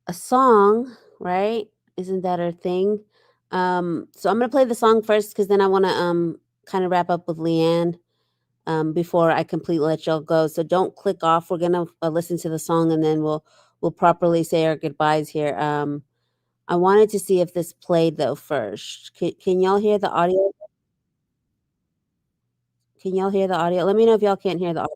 a song, right? Isn't that our thing? So I'm gonna play the song first because then I want to kind of wrap up with Leanne before I completely let y'all go. So don't click off. We're gonna listen to the song and then we'll properly say our goodbyes here. I wanted to see if this played though first. Can y'all hear the audio? Can y'all hear the audio? Let me know if y'all can't hear the audio.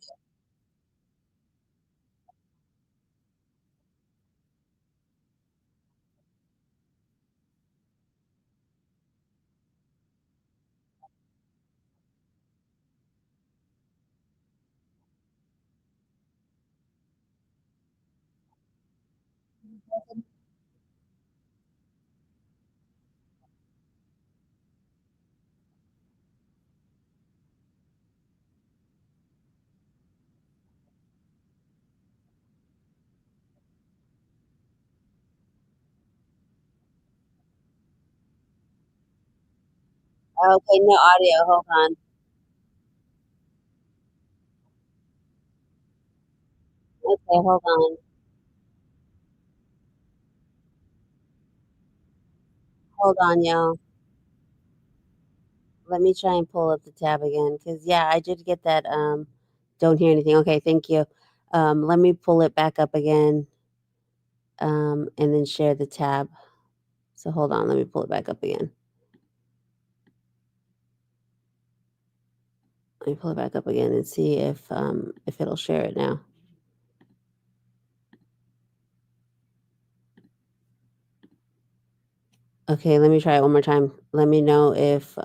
Okay, no audio. Hold on. Okay, hold on. Hold on, y'all. Let me try and pull up the tab again because yeah, I did get that. Don't hear anything. Okay, thank you. Let me pull it back up again. And then share the tab. So hold on, let me pull it back up again. Let me pull it back up again and see if it'll share it now. Okay, let me try it one more time. Let me know if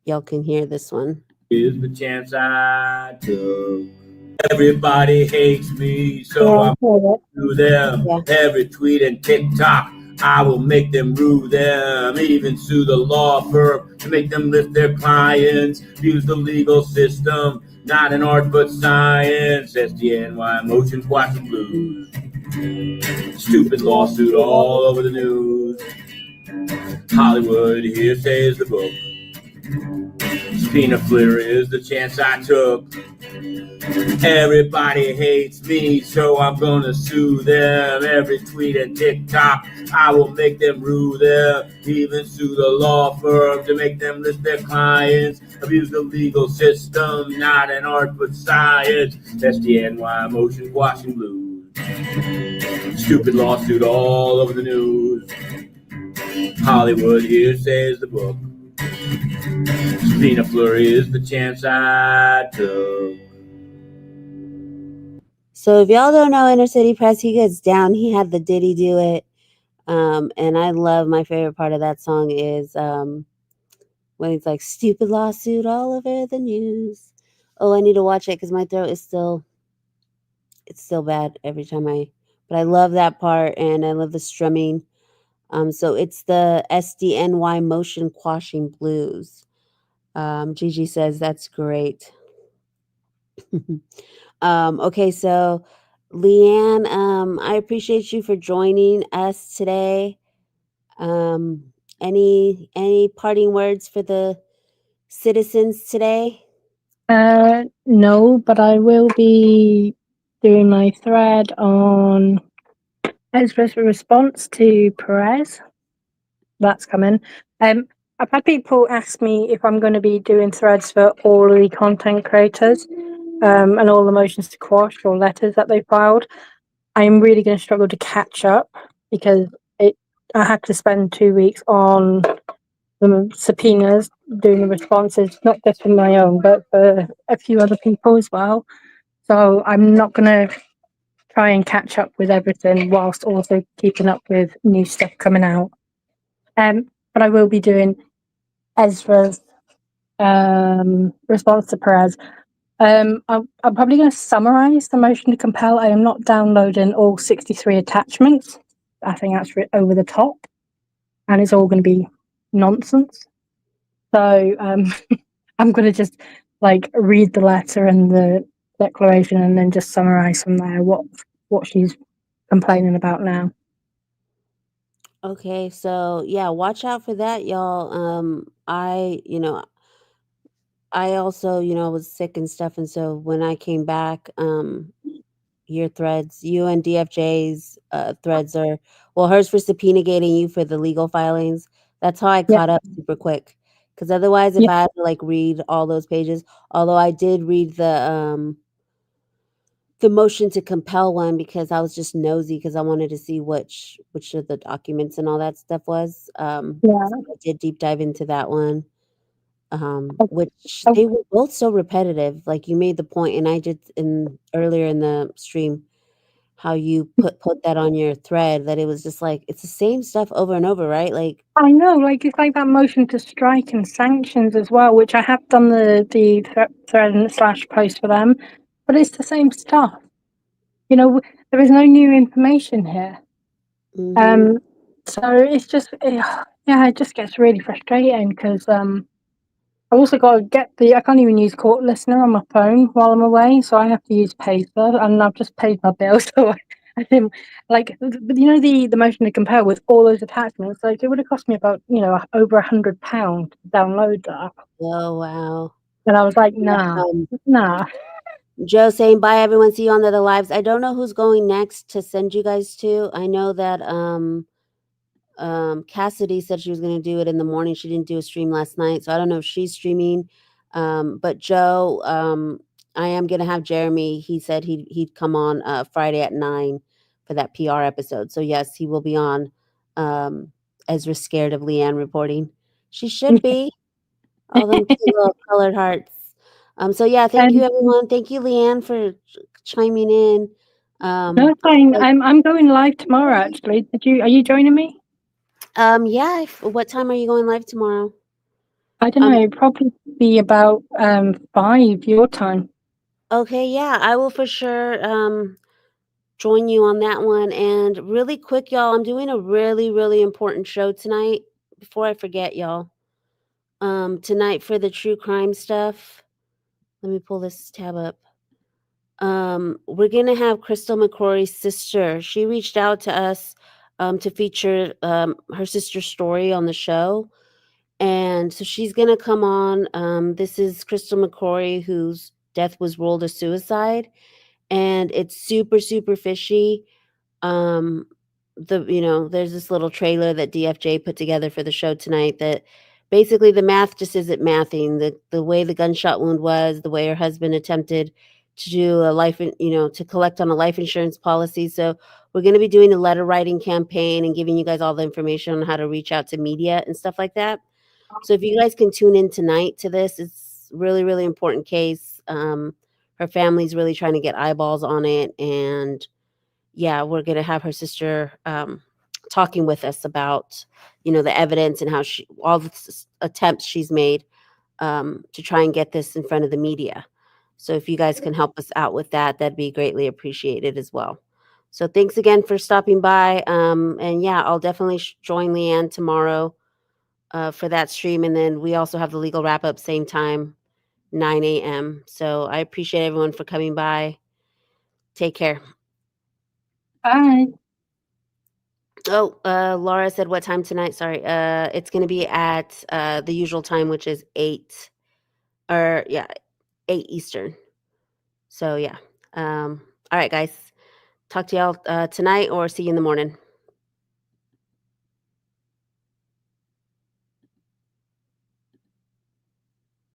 y'all can hear this one. Here's the chance I took. Everybody hates me, so I'm through them. Yeah. Every tweet and TikTok, I will make them rue them. Even sue the law firm to make them lift their clients. Use the legal system, not an art but science. SDNY motion squashing blues. Stupid lawsuit all over the news. Hollywood hearsay is the book. Subpoena flare is the chance I took. Everybody hates me, so I'm gonna sue them. Every tweet and TikTok, I will make them rue them. Even sue the law firm to make them list their clients. Abuse the legal system, not an art but science. SDNY motion washing blues. Stupid lawsuit all over the news. Hollywood hearsay is the book. Subpoena flurry is the chance I took. So if y'all don't know Inner City Press, he gets down. He had the Diddy do it. And I love, my favorite part of that song is when he's like, stupid lawsuit all over the news. Oh, I need to watch it because my throat is still, it's still bad every time but I love that part and I love the strumming. So it's the SDNY motion quashing blues. Gigi says that's great. Okay, so Leanne, I appreciate you for joining us today. Any parting words for the citizens today? No, but I will be doing my thread on Ezra's response to Perez. That's coming. I've had people ask me if I'm going to be doing threads for all of the content creators and all the motions to quash or letters that they filed. I'm really going to struggle to catch up because I had to spend 2 weeks on the subpoenas doing the responses, not just for my own, but for a few other people as well. So I'm not going to try and catch up with everything whilst also keeping up with new stuff coming out. But I will be doing Ezra's response to Perez. I'm probably going to summarize the motion to compel. I am not downloading all 63 attachments. I think that's over the top, and it's all going to be nonsense. So I'm going to just like read the letter and the declaration and then just summarize from there what she's complaining about now. Okay, so yeah, watch out for that, y'all. I also, was sick and stuff, and so when I came back, your threads, you and DFJ's threads are, well, hers for subpoena gating, you for the legal filings. That's how I Yeah, caught up super quick. Because otherwise, if yeah, I had to like read all those pages, although I did read the motion to compel one because I was just nosy because I wanted to see which of the documents and all that stuff was. yeah. So I did deep dive into that one. Oh, Which oh, they were both so repetitive. Like you made the point, and I did in earlier in the stream how you put that on your thread that it was just like it's the same stuff over and over, right? Like, I know, like it's like that motion to strike and sanctions as well, which I have done the thread and slash post for them, but it's the same stuff. There is no new information here. mhm. So it's just yeah, it just gets really frustrating because I also got to get I can't even use Court Listener on my phone while I'm away, so I have to use Paper, and I've just paid my bill, so I didn't like. But the motion to compare with all those attachments, like it would have cost me about over £100 to download that, Oh, wow. and I was like, Yeah, nah. Joe saying, "Bye, everyone. See you on the other lives." I don't know who's going next to send you guys to. I know that Cassidy said she was going to do it in the morning. She didn't do a stream last night, so I don't know if she's streaming. But Joe, I am going to have Jeremy. He said he'd come on Friday at 9 for that PR episode. So yes, he will be on. Ezra's scared of Leanne reporting. She should be. All them cute little colored hearts. So yeah, thank you And everyone. Thank you, Leanne, for chiming in. no, fine. Like, I'm going live tomorrow. Actually, are you joining me? yeah. What time are you going live tomorrow? I don't Um, know. It'll probably be about 5 your time. okay, yeah, I will for sure join you on that one. And really quick, y'all, I'm doing a really, really important show tonight. Before I forget, y'all. Tonight for the true crime stuff. Let me pull this tab up. We're gonna have Crystal McCrory's sister. She reached out to us to feature her sister's story on the show. And so she's gonna come on. This is Crystal McCrory, whose death was ruled a suicide, and it's super, super fishy. Um, there's this little trailer that DFJ put together for the show tonight that basically the math just isn't mathing. The way the gunshot wound was, the way her husband attempted to do to collect on a life insurance policy. So we're going to be doing a letter writing campaign and giving you guys all the information on how to reach out to media and stuff like that. So if you guys can tune in tonight to this, it's really, really important case. Her family's really trying to get eyeballs on it, and yeah, we're gonna have her sister talking with us about the evidence and how all the attempts she's made to try and get this in front of the media. So if you guys can help us out with that, that'd be greatly appreciated as well. So thanks again for stopping by. And yeah, I'll definitely join Leanne tomorrow for that stream. And then we also have the legal wrap up same time, 9 a.m. So I appreciate everyone for coming by. Take care. Bye. Oh, Laura said what time tonight? Sorry. It's going to be at the usual time, which is 8 or yeah, 8 Eastern. So yeah. All right, guys. Talk to y'all tonight or see you in the morning.